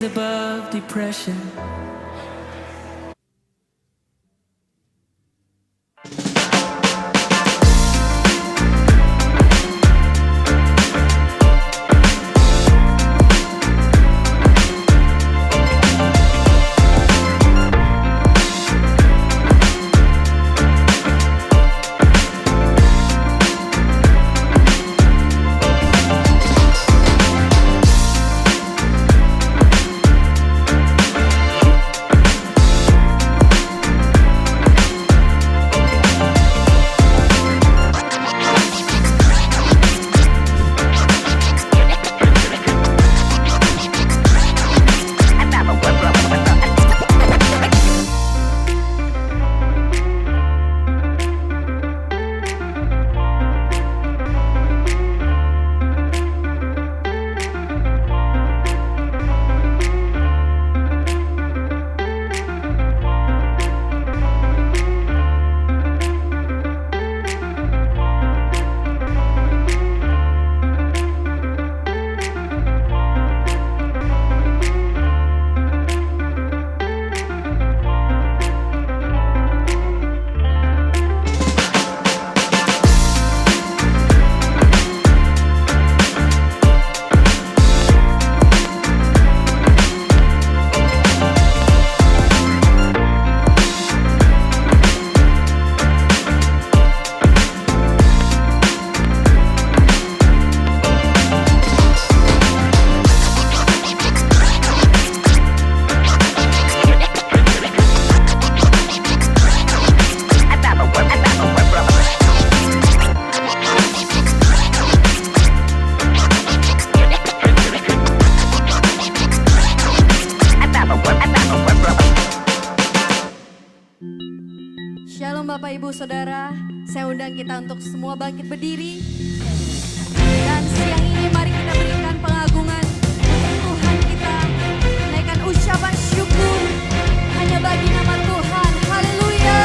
above depression. Shalom Bapak Ibu Saudara, saya undang kita untuk semua bangkit berdiri. Dan siang ini mari kita berikan pengagungan untuk Tuhan kita. Naikkan ucapan syukur hanya bagi nama Tuhan. Haleluya.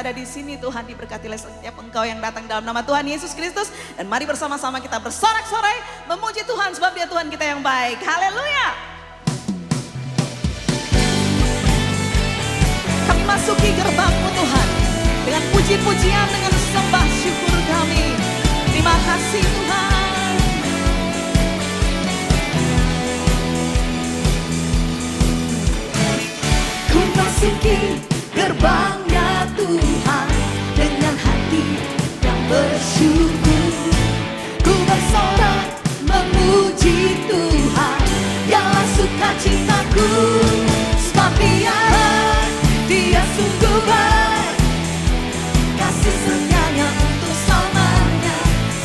ada di sini Tuhan, diberkatilah setiap engkau yang datang dalam nama Tuhan Yesus Kristus. Dan mari bersama-sama kita bersorak-sorai memuji Tuhan sebab dia Tuhan kita yang baik. Haleluya. Kami masuki gerbang-Mu Tuhan dengan puji-pujian, dengan sembah syukur kami. Terima kasih Tuhan. Ku masuki gerbangnya Tuhan dengan hati yang bersyukur. Ku bersorak memuji Tuhan, dialah sukacitaku. Sebab Dia sungguh baik, kasih setianya untuk selamanya.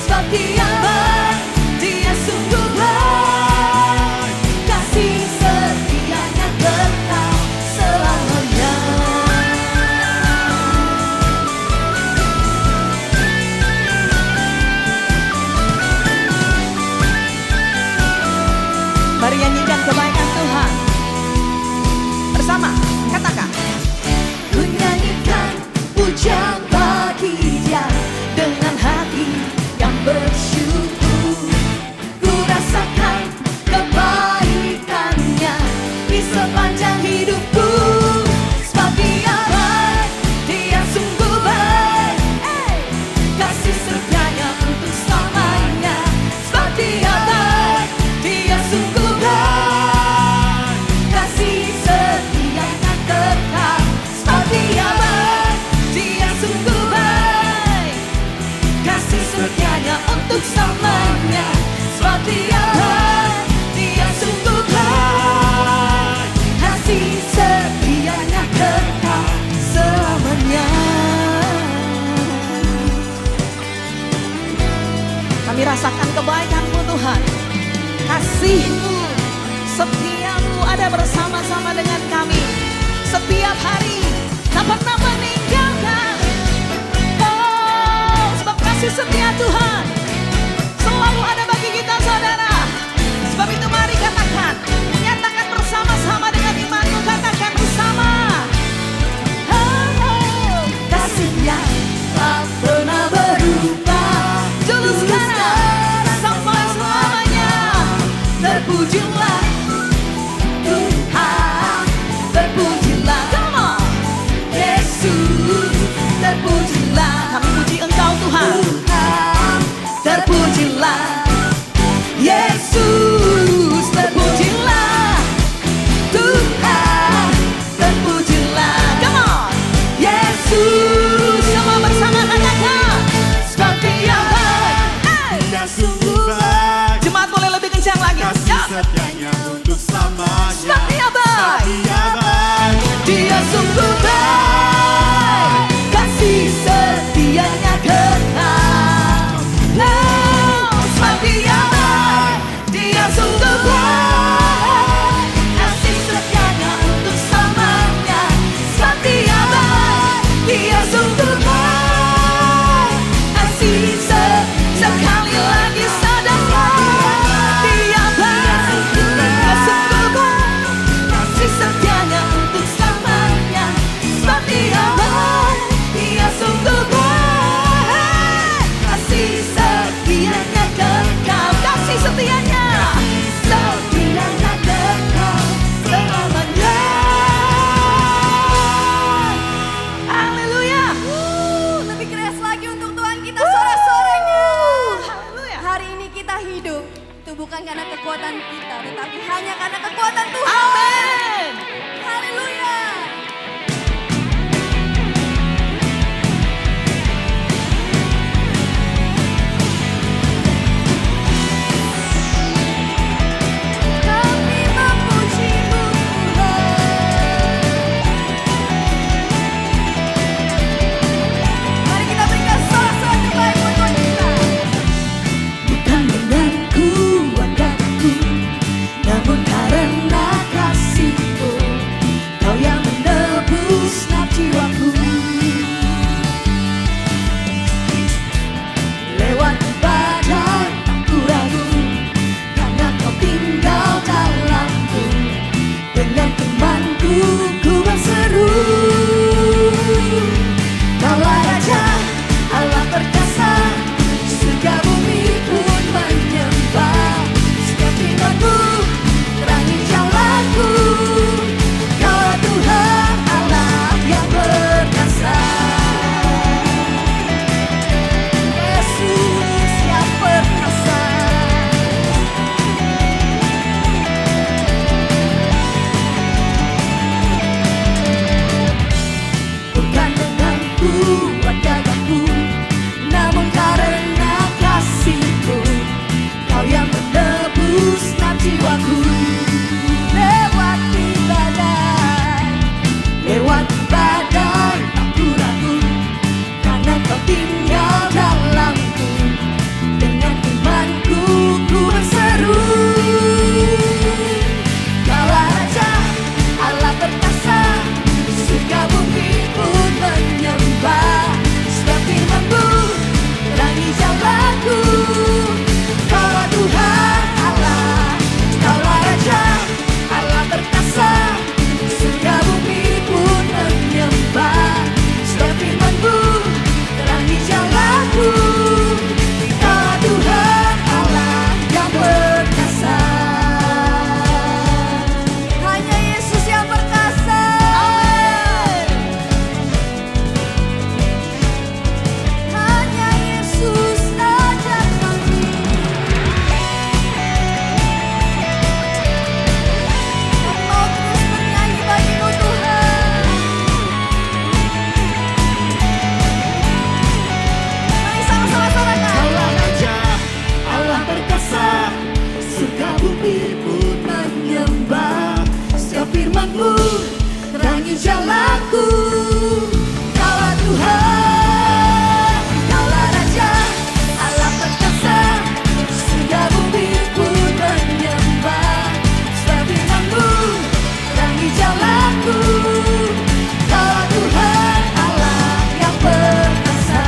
Sebab Dia baik, Dia sungguh baik, kasih setianya kekal selamanya. Mari nyanyikan kebaikan Tuhan bersama, katakan. Ku nyanyikan pujian bagi Dia dengan hati yang bersyukur. Ku rasakan kebaikannya di sepanjang hidupku. Sebab Dia baik, Dia sungguh baik, kasih setianya untuk selamanya. Sebab Dia baik, Dia sungguh baik, kasih setianya kekal. Sebab Dia baik, Dia sungguh baik, kasih setianya untuk selamanya. Sebab Dia baik, Dia sungguh baik, kasih setianya kekal selamanya. Kami rasakan kebaikan-Mu Tuhan, kasih-Mu, setia-Mu ada bersama-sama dengan kami. Setiap hari tak pernah meninggalkan. Oh, sebab kasih setia Tuhan selalu ada bagi kita saudara. Sebab itu mari katakan, nyatakan bersama-sama dengan imanmu, katakan bersama. Oh, Kasih-Nya tak pernah berubah, dulu sekarang sampai selamanya. terpujilah Tuhan, terpujilah Come on. Yesus. jalanku. Kaulah Tuhan, Kaulah Raja, Allah perkasa, sudah bumi pun menyembah. Sebab firman-Mu terangi jalanku. Kaulah Tuhan, Allah yang perkasa.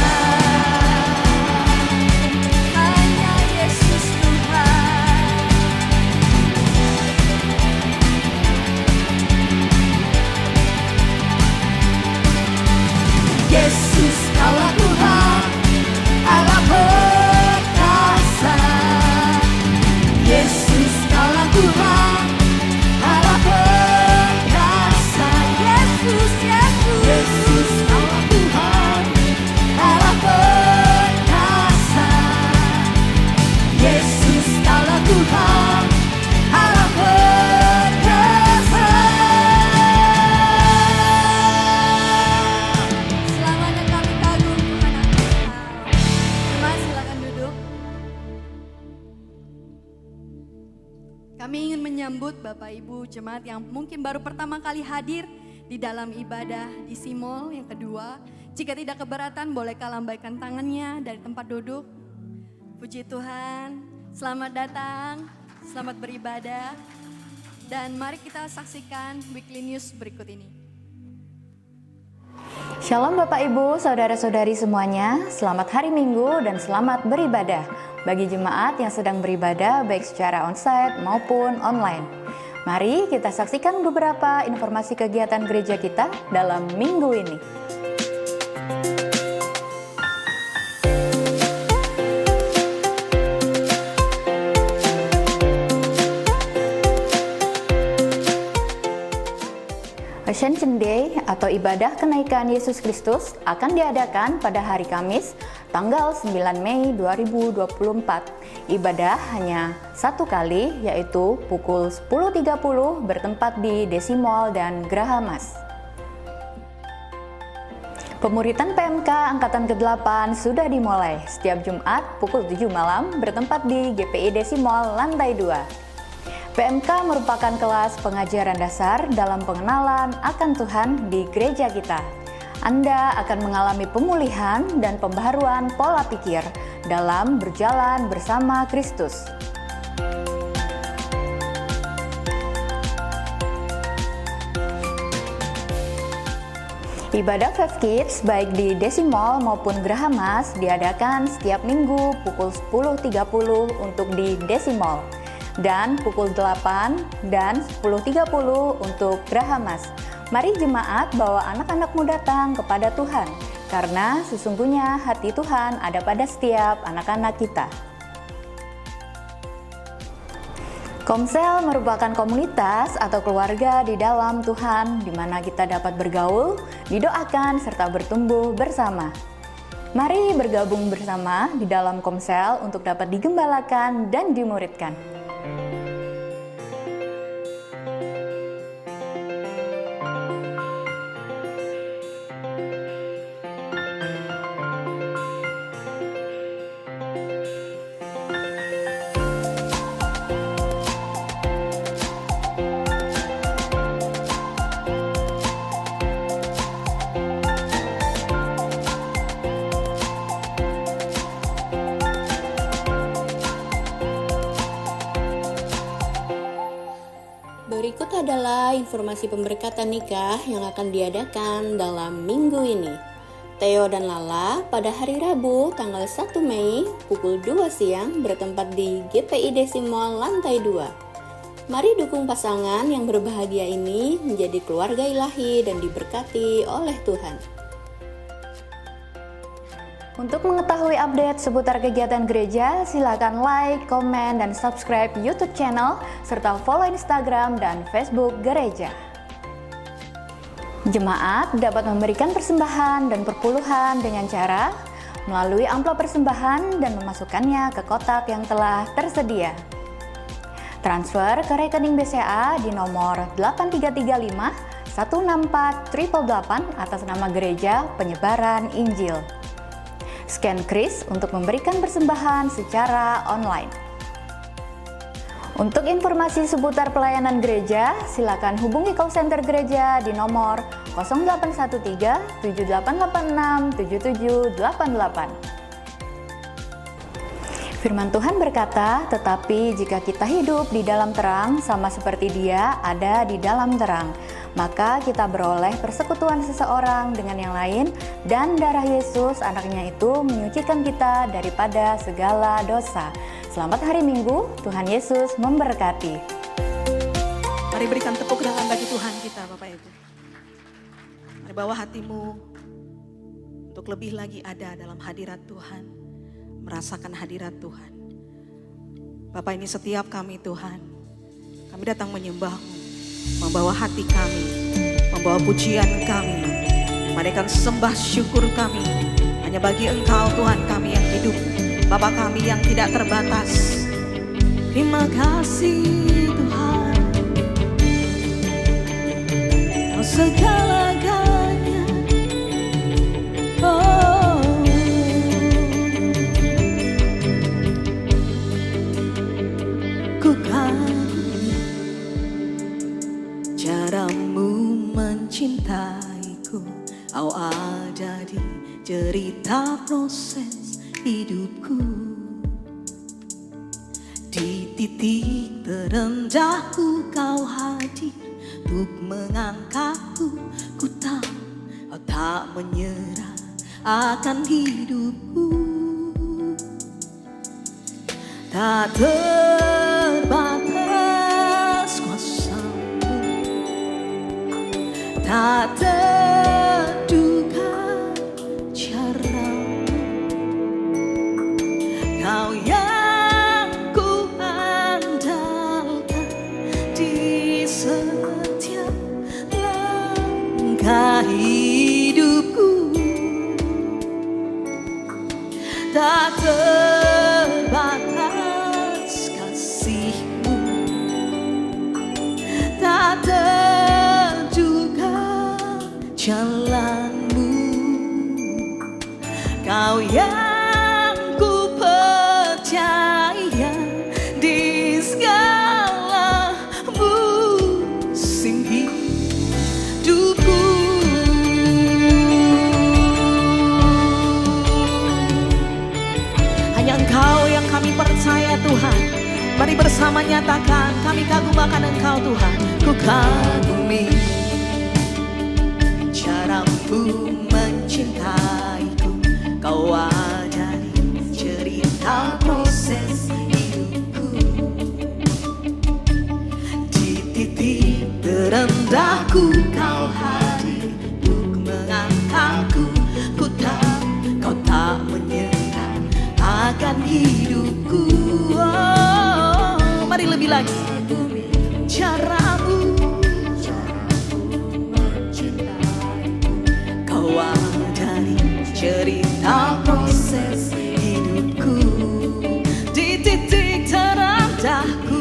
Hanya Yesus Tuhan. Yesus, Kaulah Tuhan, Allah perkasa. Yesus, Kaulah Tuhan, Allah perkasa. Yesus, Yesus, Yesus, Kaulah Tuhan, Allah perkasa. Yesus, Kaulah Tuhan, Allah perkasa. Selamanya kami kagum Tuhan Engkau. Jemaat silakan duduk. Kami ingin menyambut Bapak Ibu jemaat yang mungkin baru pertama kali hadir di dalam ibadah di Simol yang kedua. Jika tidak keberatan, bolehkah lambaikan tangannya dari tempat duduk. Puji Tuhan, selamat datang, selamat beribadah. Dan mari kita saksikan weekly news berikut ini. Shalom Bapak Ibu, Saudara-saudari semuanya, selamat hari Minggu dan selamat beribadah bagi jemaat yang sedang beribadah baik secara onsite maupun online. Mari kita saksikan beberapa informasi kegiatan gereja kita dalam minggu ini. Ascension Day atau ibadah kenaikan Yesus Kristus akan diadakan pada hari Kamis tanggal 9 Mei 2024. Ibadah hanya satu kali, yaitu pukul 10.30 bertempat di Desimol dan Geraha Mas. Pemuritan PMK Angkatan ke-8 sudah dimulai setiap Jumat pukul 7 malam bertempat di GPI Desimol lantai 2. PMK merupakan kelas pengajaran dasar dalam pengenalan akan Tuhan di gereja kita. Anda akan mengalami pemulihan dan pembaharuan pola pikir dalam berjalan bersama Kristus. Ibadah Five Kids baik di Desimol maupun Geraha Mas diadakan setiap minggu pukul 10.30 untuk di Desimol. Dan pukul 8 dan 10.30 untuk Geraha Mas. Mari jemaat bawa anak-anakmu datang kepada Tuhan, karena sesungguhnya hati Tuhan ada pada setiap anak-anak kita. Komsel merupakan komunitas atau keluarga di dalam Tuhan, di mana kita dapat bergaul, didoakan, serta bertumbuh bersama. Mari bergabung bersama di dalam Komsel untuk dapat digembalakan dan dimuridkan. Berikut adalah informasi pemberkatan nikah yang akan diadakan dalam minggu ini. Theo dan Lala pada hari Rabu tanggal 1 Mei pukul 2 siang bertempat di GPI Desimol lantai 2. Mari dukung pasangan yang berbahagia ini menjadi keluarga ilahi dan diberkati oleh Tuhan. Untuk mengetahui update seputar kegiatan gereja, silakan like, komen, dan subscribe YouTube channel, serta follow Instagram dan Facebook gereja. Jemaat dapat memberikan persembahan dan perpuluhan dengan cara melalui amplop persembahan dan memasukkannya ke kotak yang telah tersedia. Transfer ke rekening BCA di nomor 8335 164 888 atas nama Gereja Penyebaran Injil. Scan kris untuk memberikan persembahan secara online. Untuk informasi seputar pelayanan gereja, silakan hubungi call center gereja di nomor 0813 7886 7788. Firman Tuhan berkata, tetapi jika kita hidup di dalam terang, sama seperti Dia ada di dalam terang, maka kita beroleh persekutuan seseorang dengan yang lain, dan darah Yesus anaknya itu menyucikan kita daripada segala dosa. Selamat hari Minggu, Tuhan Yesus memberkati. Mari berikan tepuk tangan bagi Tuhan kita, Bapak Ibu. Mari bawa hatimu untuk lebih lagi ada dalam hadirat Tuhan. Merasakan hadirat Tuhan. Bapak, ini setiap kami Tuhan, kami datang menyembah-Mu, membawa hati kami, membawa pujian kami, menaikkan sembah syukur kami hanya bagi Engkau Tuhan kami yang hidup, Bapa kami yang tidak terbatas. Terima kasih Tuhan, Kau segala-galanya. Caramu mencintaiku, Kau ada di cerita proses hidupku. Di titik terendahku Kau hadir untuk mengangkatku. Ku tahu Kau tak menyerah akan hidupku. Tak terbatas kuasa-Mu, tak terduga cara-Mu. Kau yang ku andalkan di setiap langkah hidupku. Tak terbatas kasih-Mu, tak terduga jalan-Mu. Kau yang ku percaya di segala musim hidupku. Hanya Engkau yang kami percaya Tuhan. Mari bersama nyatakan, kami kagum akan Engkau Tuhan. Ku kagumi cara-Mu mencintaiku, Kau ada di cerita proses hidupku. Di titik terendahku Kau hadir untuk mengangkatku. Ku tahu Kau tak menyerah akan hidupku. Mari lebih lagi. Cara-Mu Kau ada di cerita proses hidupku. Di titik terendahku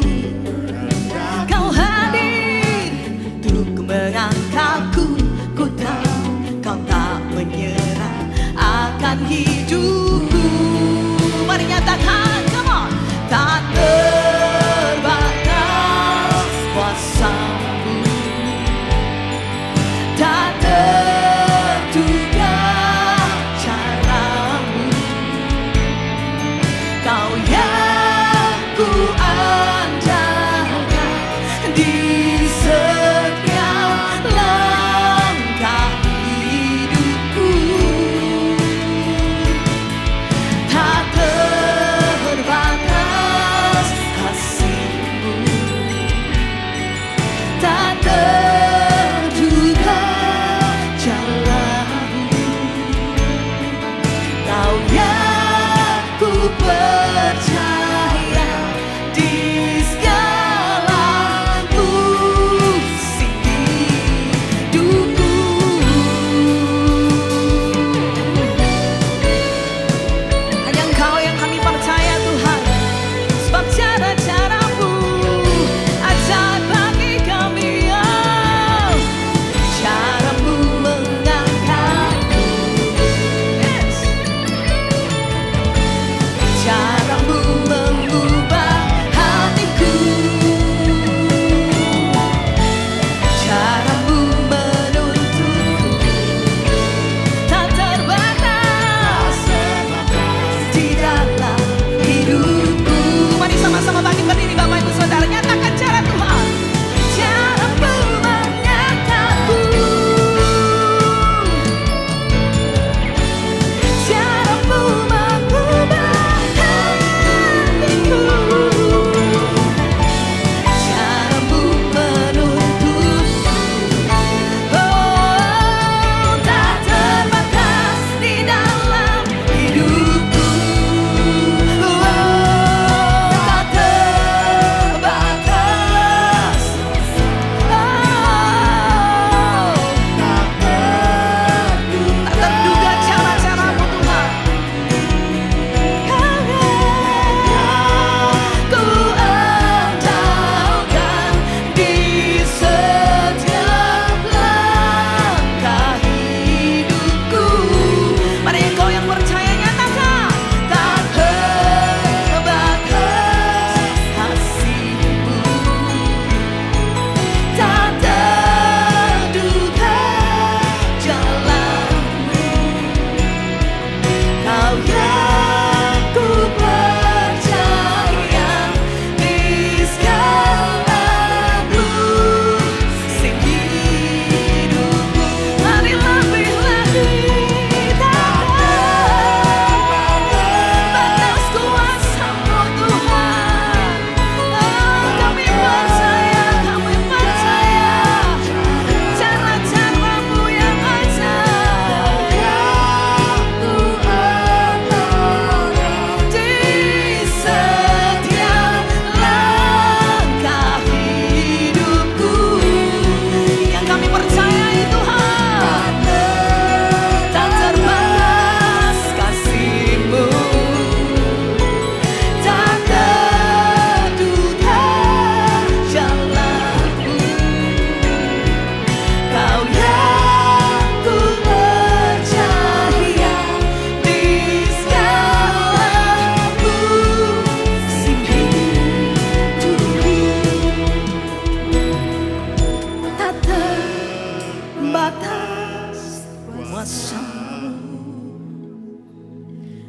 Kau hadir untuk mengangkatku. Ku tahu Kau tak menyerah akan hidupku. Mari nyatakan, come on. Tak terbatas kuasa-Mu, tak terduga cara-Mu. Kau yang ku andalkan di setiap langkah hidupku.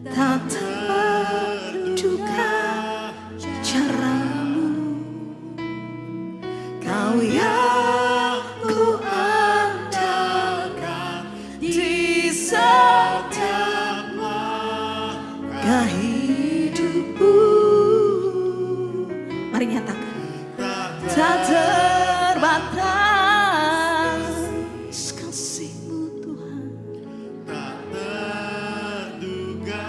tak terduga caramu. Kau yang ku andalkan di setiap langkah hidupku. Mari nyatakan, tak terbatas kasih-Mu Tuhan, tak terduga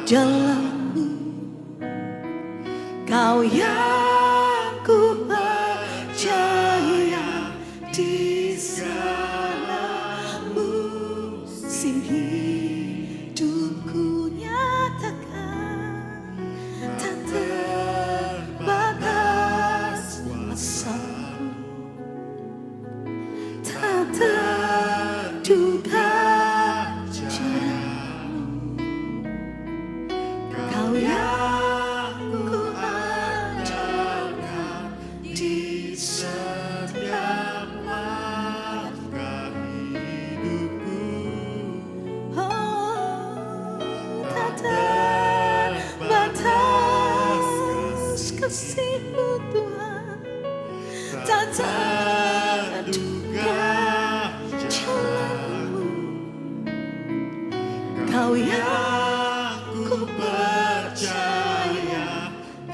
jalan-Mu. Kau yang ku percaya di segala musim hidupku nyatakan, tak terbatas masamu, tak terduga caramu. Kau yang ku andalkan di setiap langkah hidupku. Oh, tak terbatas kasih-Mu Tuhan, tak terduga jalan-Mu. Kau yang ku percaya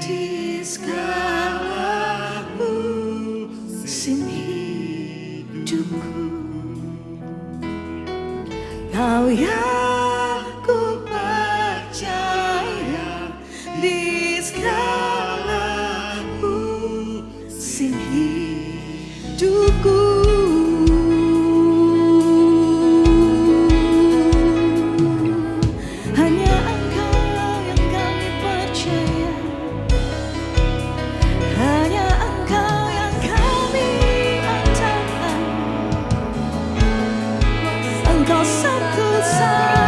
di segala musim hidupku. Kau yang ku percaya di segala musim hidupku. Hanya Engkau yang kami percaya, hanya Engkau yang kami andalkan. Engkau satu-satunya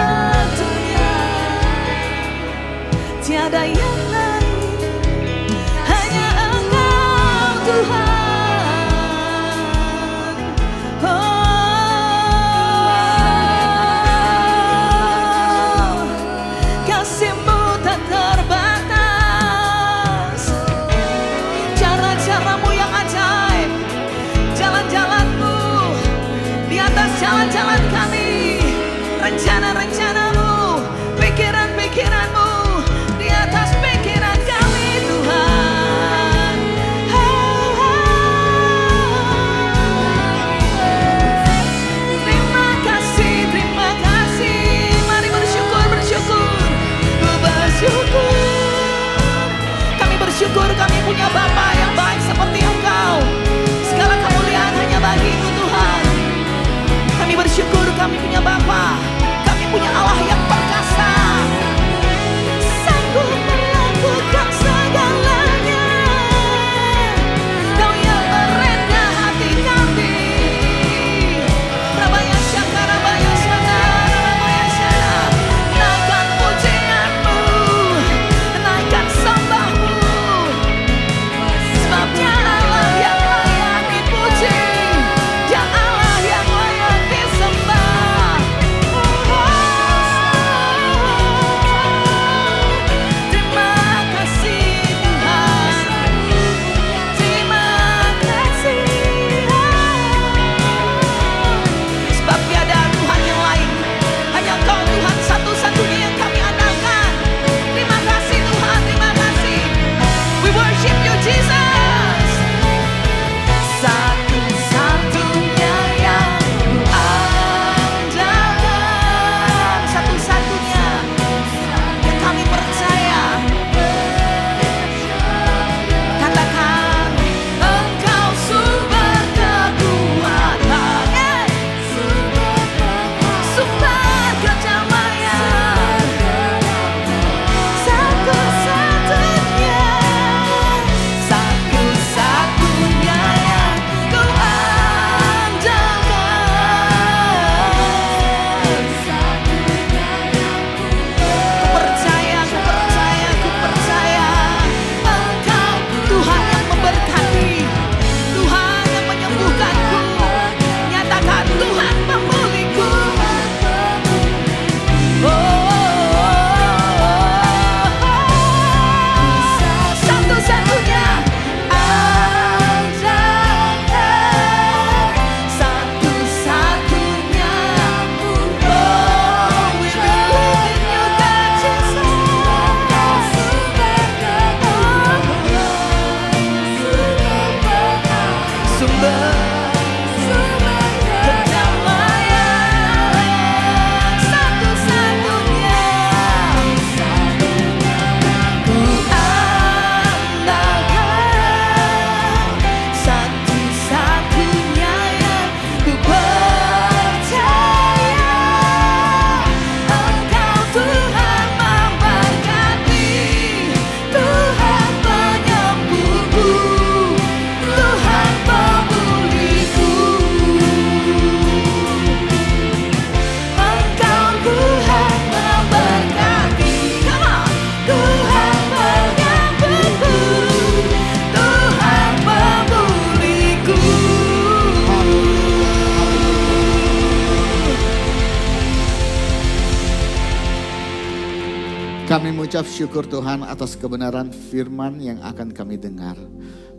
Kami mengucap syukur Tuhan atas kebenaran firman yang akan kami dengar.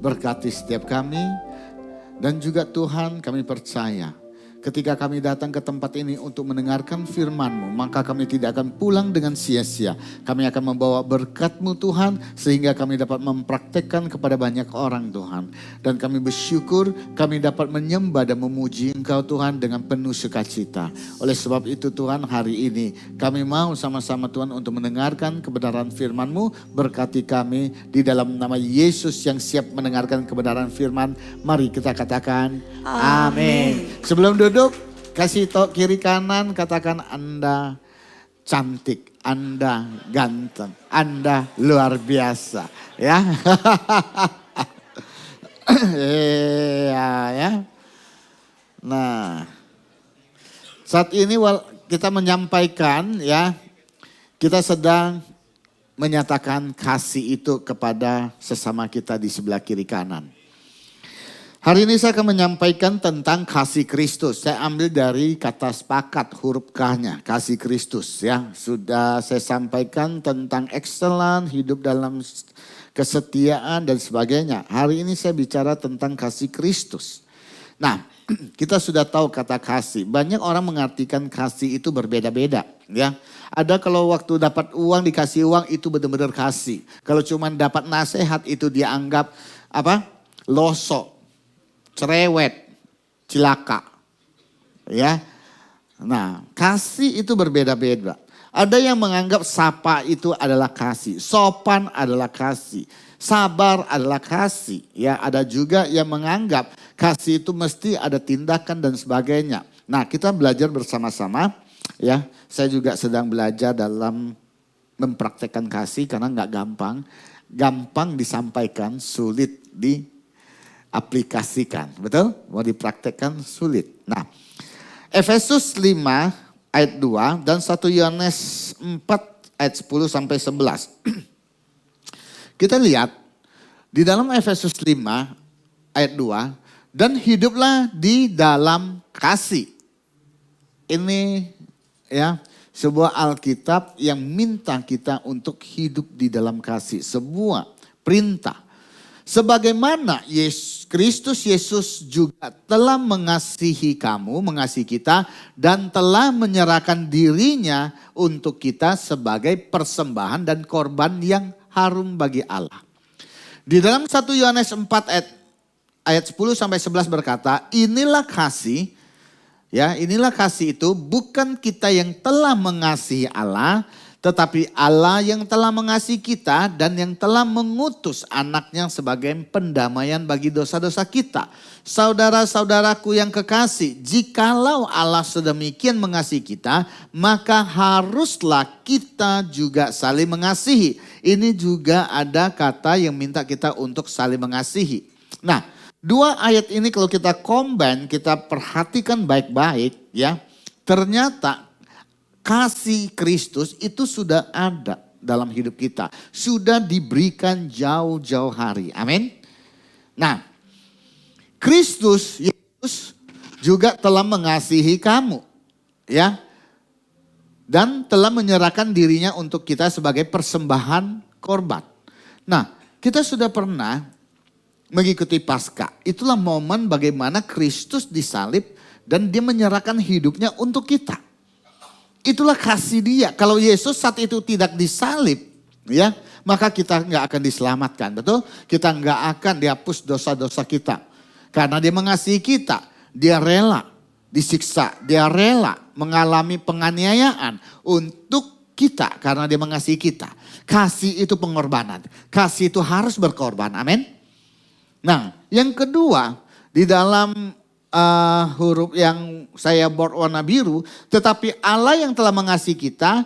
Berkati setiap kami dan juga Tuhan kami percaya ketika kami datang ke tempat ini untuk mendengarkan firman-Mu, maka kami tidak akan pulang dengan sia-sia. Kami akan membawa berkat-Mu Tuhan, sehingga kami dapat mempraktekkan kepada banyak orang Tuhan. Dan kami bersyukur kami dapat menyembah dan memuji Engkau Tuhan dengan penuh sukacita. Oleh sebab itu Tuhan, hari ini kami mau sama-sama Tuhan untuk mendengarkan kebenaran firman-Mu. Berkati kami di dalam nama Yesus yang siap mendengarkan kebenaran firman. Mari kita katakan amin. Sebelum duduk, kasih tok kiri kanan, katakan Anda cantik, Anda ganteng, Anda luar biasa. Ya. Ya. Nah, saat ini kita menyampaikan ya, kita sedang menyatakan kasih itu kepada sesama kita di sebelah kiri kanan. Hari ini saya akan menyampaikan tentang kasih Kristus. Saya ambil dari kata sepakat huruf K-nya, kasih Kristus ya. Sudah saya sampaikan tentang excellent, hidup dalam kesetiaan dan sebagainya. Hari ini saya bicara tentang kasih Kristus. Nah, kita sudah tahu kata kasih. Banyak orang mengartikan kasih itu berbeda-beda ya. Ada kalau waktu dapat uang, dikasih uang itu benar-benar kasih. Kalau cuma dapat nasihat itu dianggap apa? Losok. Cerewet, cilaka, ya. Nah, kasih itu berbeda-beda. Ada yang menganggap sapa itu adalah kasih, sopan adalah kasih, sabar adalah kasih. Ya, ada juga yang menganggap kasih itu mesti ada tindakan dan sebagainya. Nah, kita belajar bersama-sama, ya. Saya juga sedang belajar dalam mempraktekkan kasih karena nggak gampang. Gampang disampaikan, sulit aplikasikan, betul? Mau dipraktekkan sulit. Nah, Efesus 5 ayat 2 dan 1 Yohanes 4 ayat 10 sampai 11. Kita lihat di dalam Efesus 5 ayat 2, dan hiduplah di dalam kasih. Ini ya, sebuah Alkitab yang minta kita untuk hidup di dalam kasih, sebuah perintah. Sebagaimana Kristus Yesus juga telah mengasihi kamu, mengasihi kita, dan telah menyerahkan dirinya untuk kita sebagai persembahan dan korban yang harum bagi Allah. Di dalam 1 Yohanes 4 ayat 10 sampai 11 berkata, inilah kasih, ya inilah kasih itu bukan kita yang telah mengasihi Allah, tetapi Allah yang telah mengasihi kita dan yang telah mengutus anaknya sebagai pendamaian bagi dosa-dosa kita. Saudara-saudaraku yang kekasih, jikalau Allah sedemikian mengasihi kita, maka haruslah kita juga saling mengasihi. Ini juga ada kata yang minta kita untuk saling mengasihi. Nah, dua ayat ini kalau kita combine, kita perhatikan baik-baik ya, ternyata kasih Kristus itu sudah ada dalam hidup kita. Sudah diberikan jauh-jauh hari. Amin. Nah, Kristus Yesus juga telah mengasihi kamu. Ya. Dan telah menyerahkan dirinya untuk kita sebagai persembahan korban. Nah, kita sudah pernah mengikuti Paskah. Itulah momen bagaimana Kristus disalib dan dia menyerahkan hidupnya untuk kita. Itulah kasih dia. Kalau Yesus saat itu tidak disalib, ya, maka kita nggak akan diselamatkan, betul? Kita nggak akan dihapus dosa-dosa kita. Karena dia mengasihi kita, dia rela disiksa, dia rela mengalami penganiayaan untuk kita karena dia mengasihi kita. Kasih itu pengorbanan. Kasih itu harus berkorban, amin. Nah, yang kedua, di dalam huruf yang saya bold warna biru, tetapi Allah yang telah mengasihi kita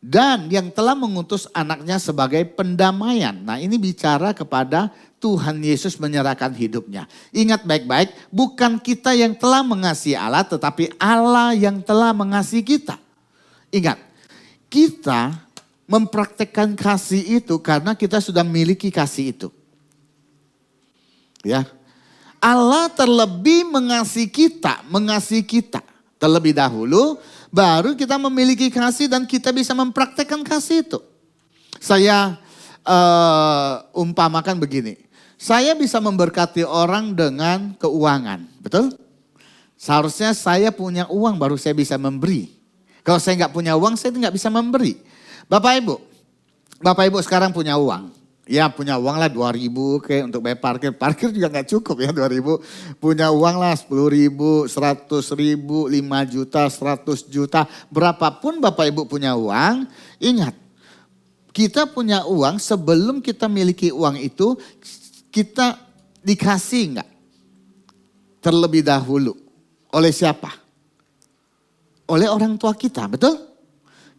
dan yang telah mengutus anaknya sebagai pendamaian. Nah, ini bicara kepada Tuhan Yesus menyerahkan hidupnya. Ingat baik-baik, bukan kita yang telah mengasihi Allah, tetapi Allah yang telah mengasihi kita. Ingat, kita mempraktekkan kasih itu karena kita sudah miliki kasih itu. Ya. Allah terlebih mengasihi kita terlebih dahulu, baru kita memiliki kasih dan kita bisa mempraktekkan kasih itu. Saya umpamakan begini. Saya bisa memberkati orang dengan keuangan, betul? Seharusnya saya punya uang baru saya bisa memberi. Kalau saya nggak punya uang, saya nggak bisa memberi. Bapak Ibu sekarang punya uang. Ya punya uang lah 2.000 kayak untuk bayar parkir. Parkir juga nggak cukup ya 2.000. Punya uang lah 10.000, 100.000, 5 juta, 100 juta. Berapapun Bapak Ibu punya uang, ingat. Kita punya uang sebelum kita miliki uang itu, kita dikasih enggak? Terlebih dahulu. Oleh siapa? Oleh orang tua kita, betul?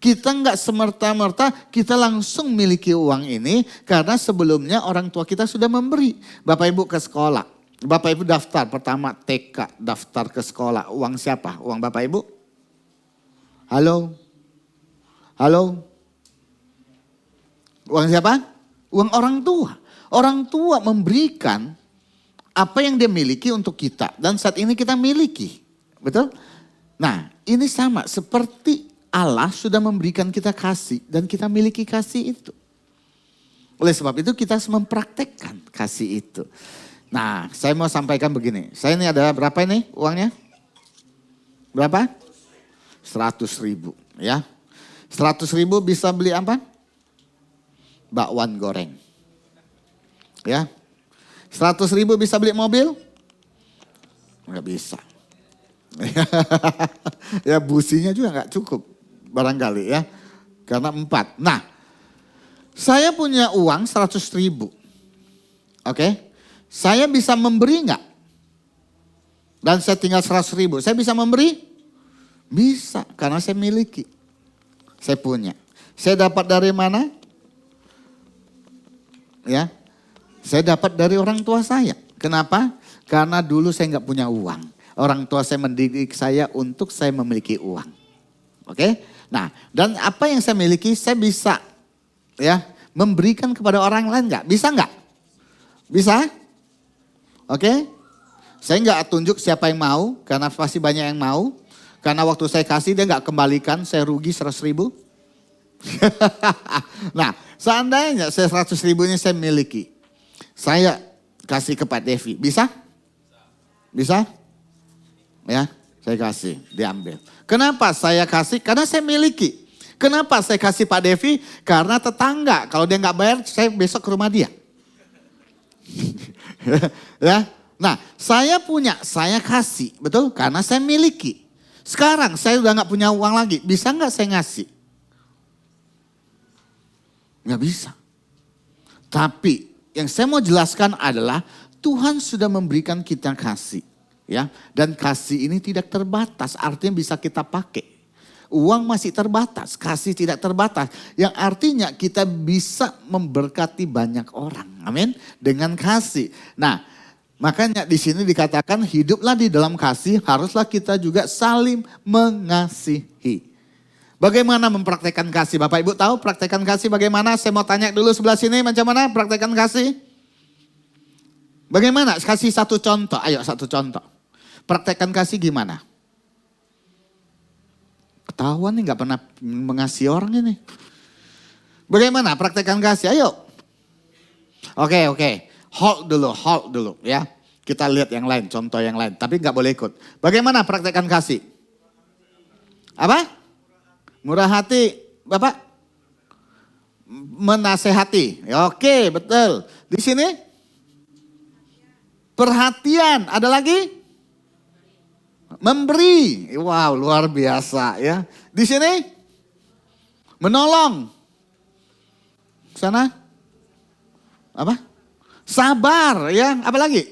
Kita enggak semerta-merta kita langsung miliki uang ini karena sebelumnya orang tua kita sudah memberi. Bapak Ibu ke sekolah. Bapak Ibu daftar pertama TK, daftar ke sekolah. Uang siapa? Uang Bapak Ibu? Halo? Halo? Uang siapa? Uang orang tua. Orang tua memberikan apa yang dia miliki untuk kita. Dan saat ini kita miliki. Betul? Nah ini sama seperti Allah sudah memberikan kita kasih. Dan kita miliki kasih itu. Oleh sebab itu kita harus mempraktekkan kasih itu. Nah saya mau sampaikan begini. Saya ini ada berapa ini uangnya? Berapa? 100.000 ya. 100.000 bisa beli apa? Bakwan goreng. Ya. 100.000 bisa beli mobil? Enggak bisa. Ya businya juga enggak cukup barangkali ya. Karena 4. Nah, saya punya uang 100.000. Oke. Saya bisa memberi enggak? Dan saya tinggal 100.000. Saya bisa memberi? Bisa, karena saya miliki. Saya punya. Saya dapat dari mana? Ya. Saya dapat dari orang tua saya. Kenapa? Karena dulu saya enggak punya uang. Orang tua saya mendidik saya untuk saya memiliki uang. Oke? Nah, dan apa yang saya miliki saya bisa ya memberikan kepada orang lain enggak? Bisa enggak? Bisa? Oke? Saya enggak tunjuk siapa yang mau karena pasti banyak yang mau. Karena waktu saya kasih dia enggak kembalikan, saya rugi 100.000. Nah, seandainya saya 100.000 ini saya miliki. Saya kasih ke Pak Devi, bisa? Bisa? Ya, saya kasih, diambil. Kenapa saya kasih? Karena saya miliki. Kenapa saya kasih Pak Devi? Karena tetangga, kalau dia nggak bayar, saya besok ke rumah dia. Ya, nah saya punya, saya kasih, betul? Karena saya miliki. Sekarang saya udah nggak punya uang lagi, bisa nggak saya ngasih? Nggak bisa. Tapi yang saya mau jelaskan adalah Tuhan sudah memberikan kita kasih. Ya, dan kasih ini tidak terbatas, artinya bisa kita pakai. Uang masih terbatas, kasih tidak terbatas. Yang artinya kita bisa memberkati banyak orang. Amin. Dengan kasih. Nah, makanya di sini dikatakan hiduplah di dalam kasih, haruslah kita juga saling mengasihi. Bagaimana mempraktekkan kasih? Bapak Ibu tahu praktekkan kasih bagaimana? Saya mau tanya dulu sebelah sini macam mana praktekkan kasih? Bagaimana? Kasih satu contoh. Ayo satu contoh. Praktekkan kasih gimana? Ketahuan nih gak pernah mengasihi orang ini. Bagaimana praktekkan kasih? Ayo. Oke. Hold dulu ya. Kita lihat yang lain, contoh yang lain. Tapi gak boleh ikut. Bagaimana praktekkan kasih? Apa? Murah hati. Bapak? Menasehati. Oke, betul. Di sini? Perhatian. Ada lagi? Memberi. Wow, luar biasa ya. Di sini? Menolong. Sana? Apa? Sabar ya. Apa lagi?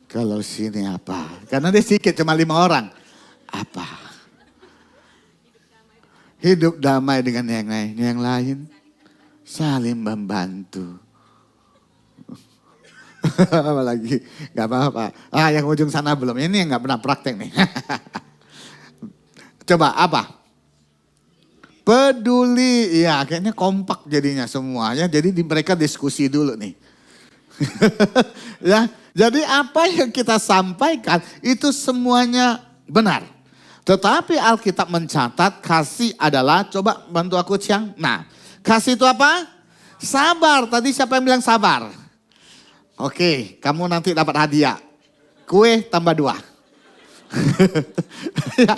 Kalau sini apa? Karena dia sedikit cuma 5 orang. Apa? Hidup damai dengan yang lain. Saling membantu. Apa lagi? Gak apa-apa. Yang ujung sana belum. Ini yang gak pernah praktek nih. Coba apa? Peduli. Ya kayaknya kompak jadinya semuanya. Jadi mereka diskusi dulu nih. Ya, jadi apa yang kita sampaikan itu semuanya benar. Tetapi Alkitab mencatat kasih adalah, coba bantu aku Ciang. Nah, Kasih itu apa? Sabar. Tadi siapa yang bilang sabar? Oke, kamu nanti dapat hadiah. Kue tambah 2. Ya.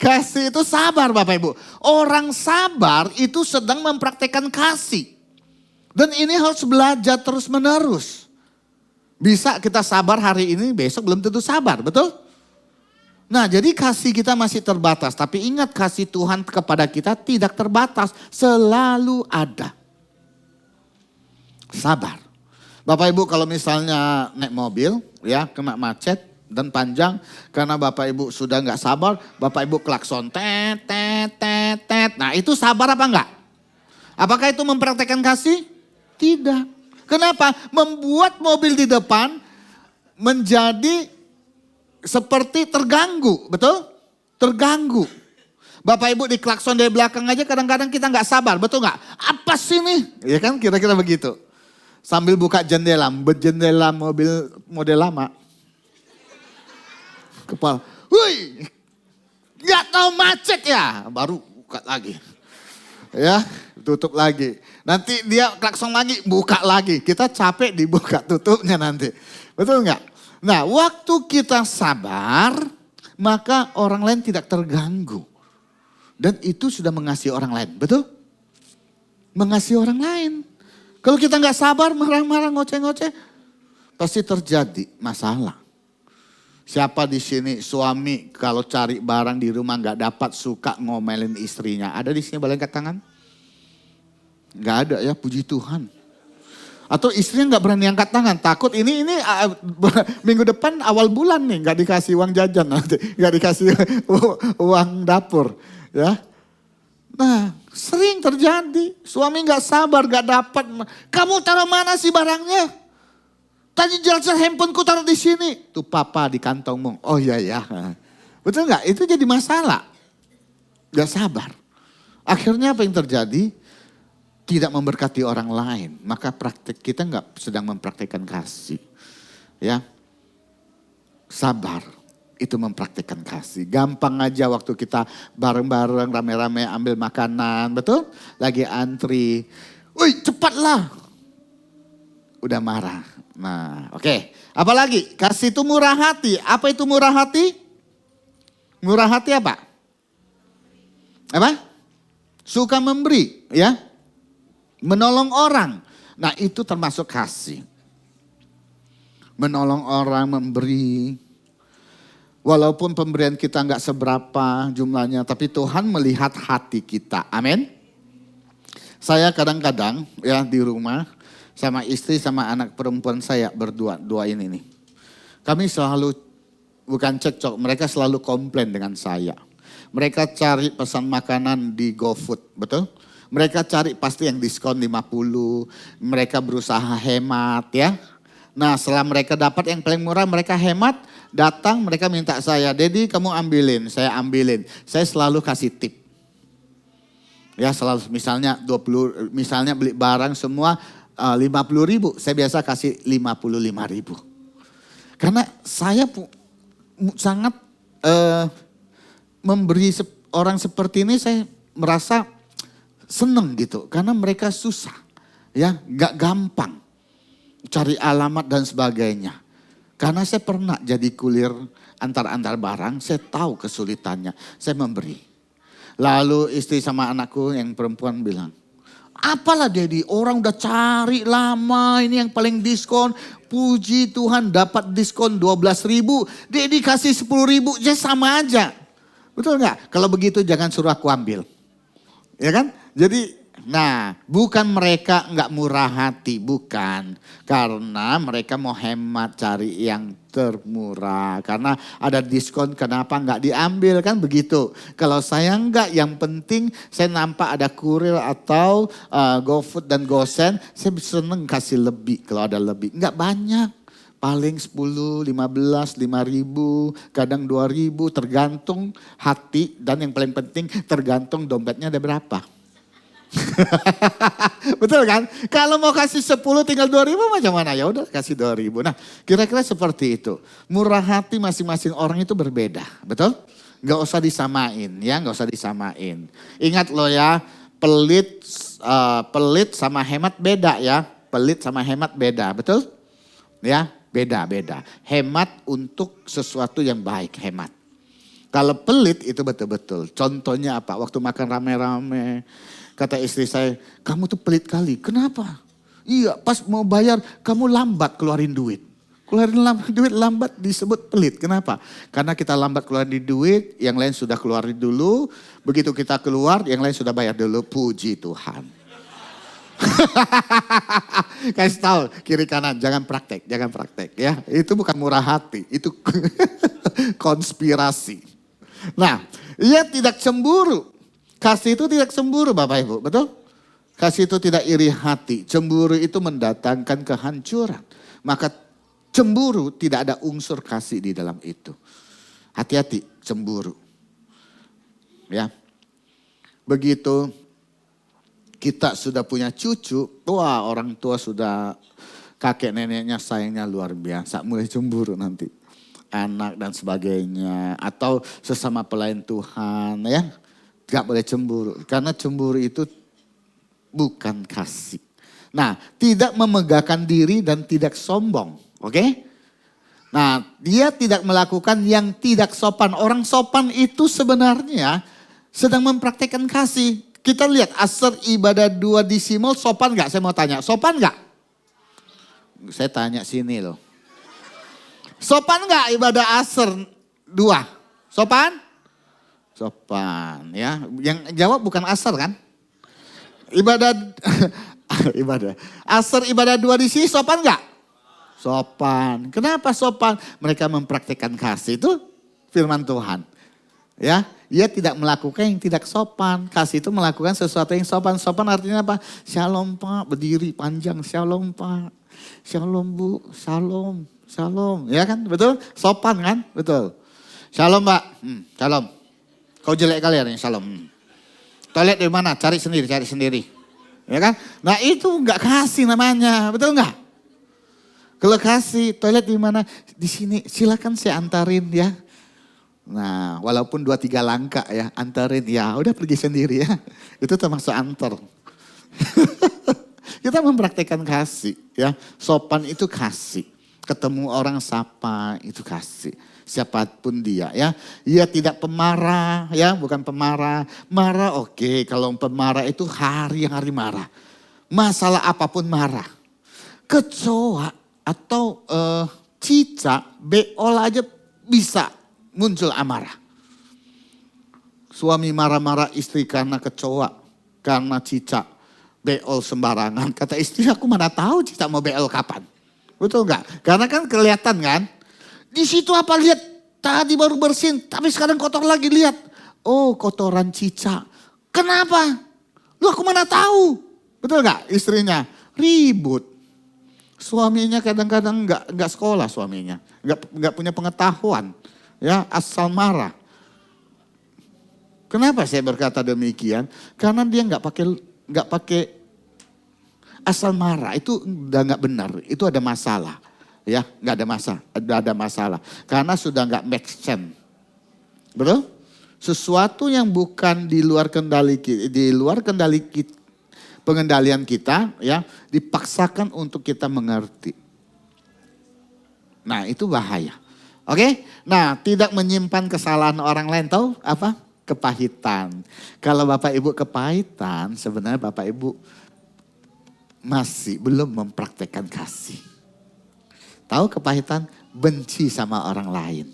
Kasih itu sabar Bapak Ibu. Orang sabar itu sedang mempraktekkan kasih. Dan ini harus belajar terus menerus. Bisa kita sabar hari ini, besok belum tentu sabar, betul? Nah, jadi kasih kita masih terbatas. Tapi ingat, kasih Tuhan kepada kita tidak terbatas. Selalu ada. Sabar. Bapak Ibu kalau misalnya naik mobil, ya kena macet dan panjang. Karena Bapak Ibu sudah nggak sabar, Bapak Ibu klakson. Tet, tet, tet, tet. Nah itu sabar apa enggak? Apakah itu mempraktekkan kasih? Tidak. Kenapa? Membuat mobil di depan menjadi seperti terganggu, betul? Terganggu. Bapak Ibu di klakson dari belakang aja kadang-kadang kita nggak sabar, betul nggak? Apa sih nih? Ya kan kira-kira begitu. Sambil buka jendela, berjendela mobil model lama. Kepala, hui, nggak tahu macet ya, baru buka lagi. Ya, tutup lagi. Nanti dia klakson lagi, buka lagi. Kita capek dibuka tutupnya nanti. Betul nggak? Nah, waktu kita sabar, maka orang lain tidak terganggu. Dan itu sudah mengasihi orang lain, betul? Mengasihi orang lain. Kalau kita nggak sabar, marah-marah, ngoceh-ngoceh, pasti terjadi masalah. Siapa di sini suami kalau cari barang di rumah nggak dapat suka ngomelin istrinya? Ada di sini boleh angkat tangan? Nggak ada ya, puji Tuhan. Atau istrinya nggak berani angkat tangan, takut ini minggu depan awal bulan nih nggak dikasih uang jajan nanti, nggak dikasih uang dapur, ya. Nah, sering terjadi. Suami nggak sabar, nggak dapat. Kamu taruh mana sih barangnya? Tadi jelas handphoneku taruh di sini. Tuh papa di kantongmu. Oh iya ya. Betul nggak? Itu jadi masalah. Nggak sabar. Akhirnya apa yang terjadi? Tidak memberkati orang lain. Maka praktek kita nggak sedang mempraktekkan kasih. Ya, sabar. Itu mempraktikkan kasih. Gampang aja waktu kita bareng-bareng rame-rame ambil makanan, betul? Lagi antri. Woi cepatlah. Udah marah. Nah oke. Apalagi kasih itu murah hati. Apa itu murah hati? Murah hati apa? Apa? Suka memberi ya. Menolong orang. Nah itu termasuk kasih. Menolong orang, memberi. Walaupun pemberian kita nggak seberapa jumlahnya, tapi Tuhan melihat hati kita. Amin. Saya kadang-kadang ya di rumah sama istri sama anak perempuan saya berdua, dua ini nih. Kami selalu bukan cekcok, mereka selalu komplain dengan saya. Mereka cari pesan makanan di GoFood, betul? Mereka cari pasti yang diskon 50, mereka berusaha hemat ya. Nah setelah mereka dapat yang paling murah mereka hemat, datang mereka minta saya, Dedi kamu ambilin, saya ambilin. Saya selalu kasih tip. Ya selalu misalnya 20, misalnya beli barang semua 50.000, saya biasa kasih 55.000. Karena saya sangat memberi orang seperti ini saya merasa seneng gitu. Karena mereka susah, ya gak gampang. Cari alamat dan sebagainya. Karena saya pernah jadi kulir antar-antar barang, saya tahu kesulitannya, saya memberi. Lalu istri sama anakku yang perempuan bilang, apalah Dedi, orang udah cari lama ini yang paling diskon. Puji Tuhan dapat diskon 12.000, Dedi kasih 10.000, ya sama aja. Betul nggak? Kalau begitu jangan suruh aku ambil. Ya kan? Jadi nah, bukan mereka nggak murah hati, bukan. Karena mereka mau hemat cari yang termurah. Karena ada diskon, kenapa nggak diambil kan begitu. Kalau saya nggak, yang penting saya nampak ada kurir atau GoFood dan GoSend, saya seneng kasih lebih kalau ada lebih. Nggak banyak, paling 10, 15, 5.000, kadang 2.000 tergantung hati. Dan yang paling penting tergantung dompetnya ada berapa. Betul kan? Kalau mau kasih 10 tinggal 2.000 macam mana? Ya udah kasih 2.000. Nah, kira-kira seperti itu. Murah hati masing-masing orang itu berbeda, betul? Gak usah disamain ya, gak usah disamain. Ingat loh ya, pelit pelit sama hemat beda ya. Pelit sama hemat beda, betul? Ya, beda-beda. Hemat untuk sesuatu yang baik, hemat. Kalau pelit itu betul-betul. Contohnya apa? Waktu makan rame-rame, kata istri saya, kamu tuh pelit kali. Kenapa? Iya, pas mau bayar kamu lambat keluarin duit. Duit lambat disebut pelit. Kenapa? Karena kita lambat keluarin duit, yang lain sudah keluarin dulu. Begitu kita keluar, yang lain sudah bayar dulu. Puji Tuhan. Kasih tahu kiri kanan, jangan praktek ya. Itu bukan murah hati, itu konspirasi. Nah, ia tidak cemburu. Kasih itu tidak cemburu Bapak Ibu, betul? Kasih itu tidak iri hati. Cemburu itu mendatangkan kehancuran. Maka cemburu tidak ada unsur kasih di dalam itu. Hati-hati cemburu. Ya. Begitu kita sudah punya cucu, wah orang tua sudah kakek neneknya sayangnya luar biasa. Mulai cemburu nanti. Anak dan sebagainya. Atau sesama pelayan Tuhan ya. Gak boleh cemburu. Karena cemburu itu bukan kasih. Nah, tidak memegahkan diri dan tidak sombong. Oke? Nah, dia tidak melakukan yang tidak sopan. Orang sopan itu sebenarnya sedang mempraktekkan kasih. Kita lihat Asar ibadah 2 di Simol sopan gak? Saya mau tanya, sopan gak? Saya tanya sini loh. Sopan gak ibadah Asar 2? Sopan? Sopan ya. Yang jawab bukan Asar kan? Ibadah Asar ibadah 2 di sini sopan gak? Sopan. Kenapa sopan? Mereka mempraktikkan kasih, itu firman Tuhan. Ya, ia tidak melakukan yang tidak sopan. Kasih itu melakukan sesuatu yang sopan. Sopan artinya apa? Shalom Pak, berdiri panjang. Shalom Pak. Shalom Bu, shalom. Shalom, ya kan? Betul? Sopan kan? Betul. Shalom Pak. Shalom. Kau jelek kali ya, shalom. Toilet di mana? Cari sendiri. Ya kan? Nah itu enggak kasih namanya, betul enggak? Kalau kasih, toilet di mana? Di sini, silakan saya antarin ya. Nah, walaupun 2-3 langkah ya, antarin ya. Udah pergi sendiri ya. Itu termasuk antar. Kita mempraktekkan kasih ya. Sopan itu kasih. Ketemu orang sapa itu kasih. Siapapun dia ya. Ia tidak pemarah ya, bukan pemarah. Marah oke, kalau pemarah itu hari-hari marah. Masalah apapun marah. Kecoa atau cicak, beol aja bisa muncul amarah. Suami marah-marah istri karena kecoa, karena cicak, beol sembarangan. Kata istri, aku mana tahu cicak mau beol kapan. Betul enggak? Karena kan kelihatan kan. Di situ apa lihat tadi baru bersin, tapi sekarang kotor lagi lihat. Oh kotoran cicak. Kenapa? Lu aku mana tahu. Betul enggak? Istrinya ribut. Suaminya kadang-kadang enggak sekolah suaminya. Enggak punya pengetahuan. Ya asal marah. Kenapa saya berkata demikian? Karena dia enggak pakai asal marah. Itu udah enggak benar. Itu ada masalah. Ya, nggak ada masalah. Karena sudah nggak make sense. Betul? Sesuatu yang bukan di luar pengendalian kita, ya, dipaksakan untuk kita mengerti. Nah, itu bahaya. Oke? Nah, tidak menyimpan kesalahan orang lain, tahu apa? Kepahitan. Kalau Bapak Ibu kepahitan, sebenarnya Bapak Ibu masih belum mempraktekkan kasih. Tahu kepahitan? Benci sama orang lain.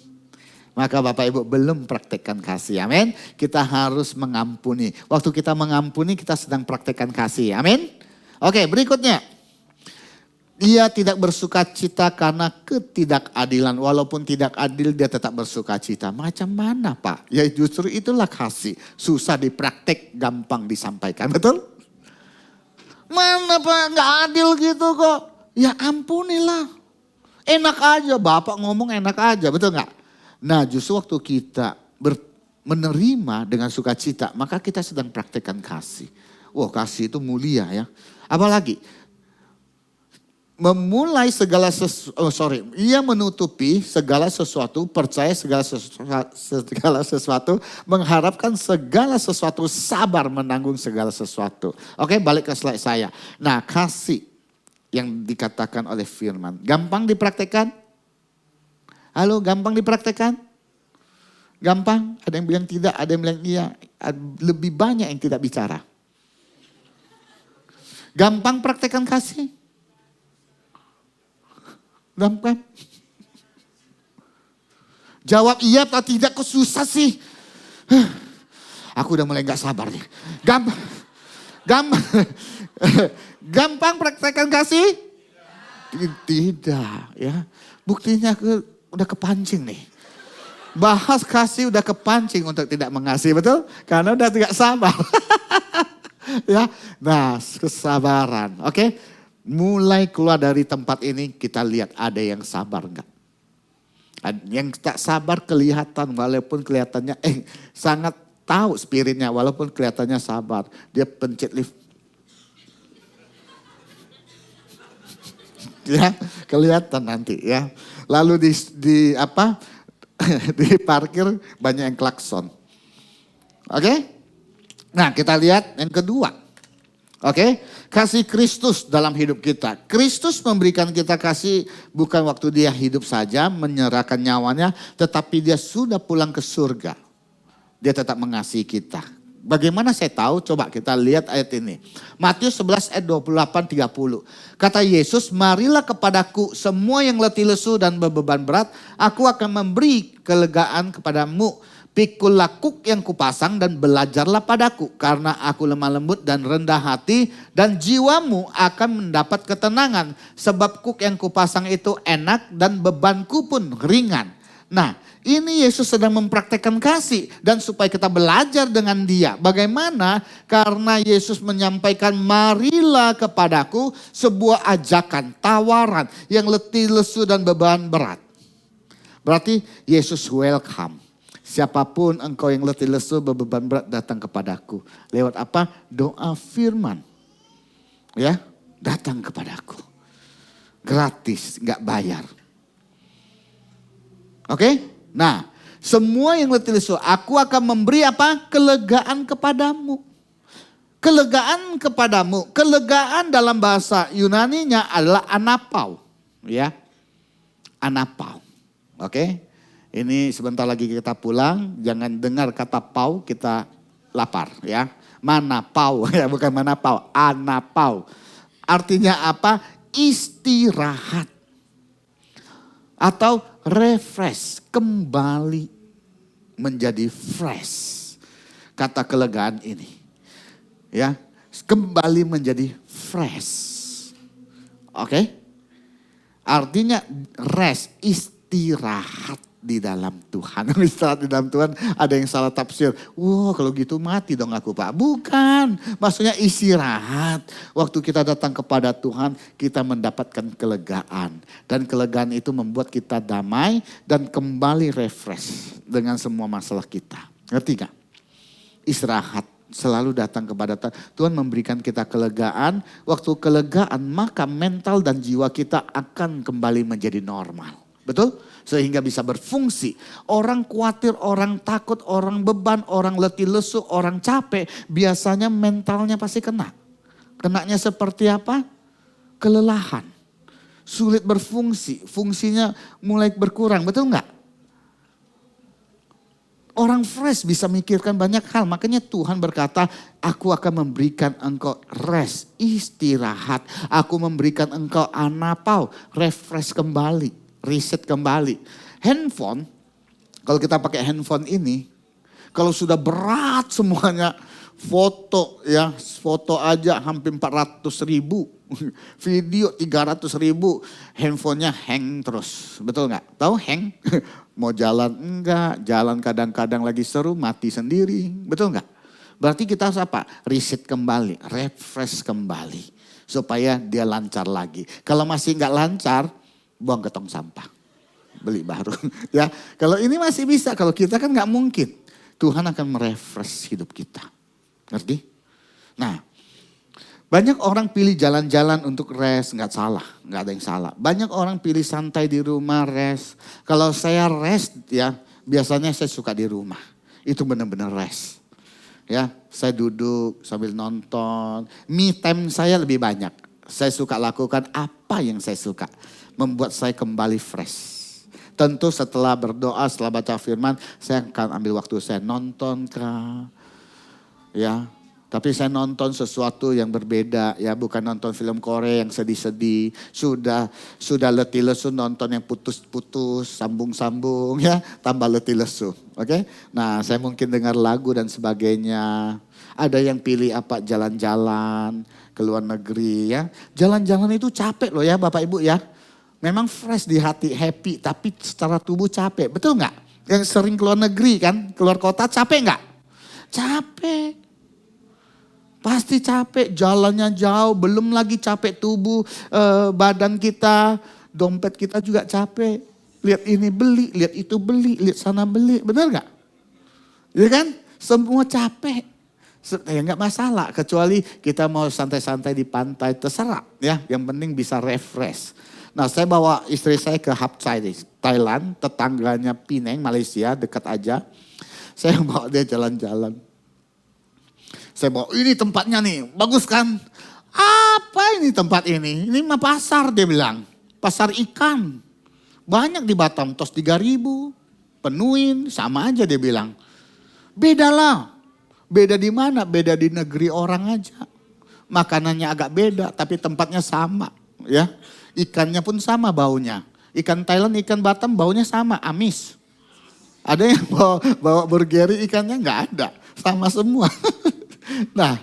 Maka Bapak Ibu belum praktekkan kasih. Amin. Kita harus mengampuni. Waktu kita mengampuni kita sedang praktekkan kasih. Amin. Oke, berikutnya. Dia tidak bersuka cita karena ketidakadilan. Walaupun tidak adil dia tetap bersuka cita. Macam mana Pak? Ya justru itulah kasih. Susah dipraktek, gampang disampaikan. Betul? Mana Pak? Nggak adil gitu kok. Ya ampunilah. Enak aja, Bapak ngomong enak aja, betul nggak? Nah justru waktu kita menerima dengan sukacita, maka kita sedang praktekkan kasih. Wah kasih itu mulia ya. Apalagi memulai ia menutupi segala sesuatu, percaya segala sesuatu, mengharapkan segala sesuatu, sabar menanggung segala sesuatu. Oke, balik ke slide saya. Nah, kasih yang dikatakan oleh firman, gampang dipraktekkan? Halo, gampang dipraktekkan? Gampang? Ada yang bilang tidak, ada yang bilang iya. Lebih banyak yang tidak bicara. Gampang praktekkan kasih? Gampang? Jawab iya atau tidak, kok susah sih? Aku udah mulai gak sabar nih. Gampang praktekkan kasih? Tidak, ya. Buktinya udah kepancing nih. Bahas kasih udah kepancing untuk tidak mengasihi, betul? Karena udah tidak sabar. Ya, nah kesabaran, oke? Mulai keluar dari tempat ini kita lihat ada yang sabar enggak? Yang tak sabar kelihatan walaupun kelihatannya sangat tahu spiritnya walaupun kelihatannya sabar. Dia pencet lift. Ya, kelihatan nanti ya. Lalu di parkir banyak yang klakson. Oke? Nah, kita lihat yang kedua. Oke? Kasih Kristus dalam hidup kita. Kristus memberikan kita kasih bukan waktu dia hidup saja menyerahkan nyawanya, tetapi dia sudah pulang ke surga. Dia tetap mengasihi kita. Bagaimana saya tahu? Coba kita lihat ayat ini. Matius 11 ayat 28-30. Kata Yesus, marilah kepadaku semua yang letih lesu dan berbeban berat. Aku akan memberi kelegaan kepadamu. Pikullah kuk yang kupasang dan belajarlah padaku. Karena aku lemah lembut dan rendah hati. Dan jiwamu akan mendapat ketenangan. Sebab kuk yang kupasang itu enak dan bebanku pun ringan. Nah, ini Yesus sedang mempraktekkan kasih. Dan supaya kita belajar dengan dia. Bagaimana? Karena Yesus menyampaikan marilah kepadaku sebuah ajakan, tawaran yang letih lesu dan beban berat. Berarti Yesus welcome. Siapapun engkau yang letih lesu berbeban berat datang kepadaku. Lewat apa? Doa firman. Ya, datang kepadaku. Gratis, gak bayar. Oke? Nah, semua yang letih lesu, aku akan memberi apa? Kelegaan kepadamu. Kelegaan kepadamu. Kelegaan dalam bahasa Yunaninya adalah anapau. Ya, anapau. Oke? Ini sebentar lagi kita pulang, jangan dengar kata pau kita lapar ya. Mana pau ya, bukan mana pau, anapau. Artinya apa? Istirahat. Atau refresh, kembali menjadi fresh. Kata kelegaan ini. Ya, kembali menjadi fresh. Oke? Artinya rest, istirahat di dalam Tuhan. Istirahat di dalam Tuhan, ada yang salah tafsir. Wah, kalau gitu mati dong aku, Pak. Bukan, maksudnya istirahat. Waktu kita datang kepada Tuhan, kita mendapatkan kelegaan. Dan kelegaan itu membuat kita damai dan kembali refresh dengan semua masalah kita. Ngerti gak? Istirahat. Selalu datang kepada Tuhan. Tuhan memberikan kita kelegaan. Waktu kelegaan, maka mental dan jiwa kita akan kembali menjadi normal. Betul? Sehingga bisa berfungsi. Orang khawatir, orang takut, orang beban, orang letih lesu, orang capek. Biasanya mentalnya pasti kena. Kenanya seperti apa? Kelelahan. Sulit berfungsi. Fungsinya mulai berkurang. Betul nggak? Orang fresh bisa mikirkan banyak hal. Makanya Tuhan berkata, aku akan memberikan engkau rest, istirahat. Aku memberikan engkau anapau, refresh kembali. Reset kembali. Handphone, kalau kita pakai handphone ini, kalau sudah berat semuanya, foto ya, foto aja hampir 400.000, video 300.000, handphonenya hang terus. Betul nggak? Tahu hang? Mau jalan enggak, jalan kadang-kadang lagi seru, mati sendiri. Betul nggak? Berarti kita harus apa? Reset kembali, refresh kembali. Supaya dia lancar lagi. Kalau masih nggak lancar, buang ke tong sampah, beli baru. Ya, kalau ini masih bisa, kalau kita kan nggak mungkin. Tuhan akan merefresh hidup kita, ngerti? Nah, Banyak orang pilih jalan-jalan untuk rest, nggak salah, nggak ada yang salah. Banyak orang pilih santai di rumah, rest. Kalau saya rest ya, biasanya saya suka di rumah. Itu benar-benar rest. Ya, saya duduk sambil nonton. Me time saya lebih banyak. Saya suka lakukan apa yang saya suka. Membuat saya kembali fresh. Tentu setelah berdoa, setelah baca firman, saya akan ambil waktu saya nonton kah. Ya, tapi saya nonton sesuatu yang berbeda ya, bukan nonton film Korea yang sedih-sedih. Sudah letih lesu nonton yang putus-putus, sambung-sambung ya, tambah letih lesu. Oke? Nah, saya mungkin dengar lagu dan sebagainya. Ada yang pilih apa jalan-jalan ke luar negeri ya. Jalan-jalan itu capek loh ya Bapak Ibu ya. Memang fresh di hati, happy, tapi secara tubuh capek. Betul nggak? Yang sering keluar negeri kan, keluar kota capek nggak? Capek. Pasti capek, jalannya jauh, belum lagi capek tubuh, badan kita, dompet kita juga capek. Lihat ini beli, lihat itu beli, lihat sana beli, benar nggak? Ya kan? Semua capek. Ya nggak masalah, kecuali kita mau santai-santai di pantai, terserah ya. Yang penting bisa refresh. Nah, saya bawa istri saya ke Hap Chai, Thailand, tetangganya Penang, Malaysia, dekat aja. Saya bawa dia jalan-jalan. Saya bawa, ini tempatnya nih, bagus kan? Apa ini tempat ini? Ini mah pasar dia bilang, pasar ikan. Banyak di Batam, tos 3.000, penuhin, sama aja dia bilang. Beda lah, beda di mana? Beda di negeri orang aja. Makanannya agak beda, tapi tempatnya sama ya. Ikannya pun sama baunya. Ikan Thailand, ikan Batam baunya sama, amis. Ada yang bawa burgeri ikannya nggak ada, sama semua. Nah,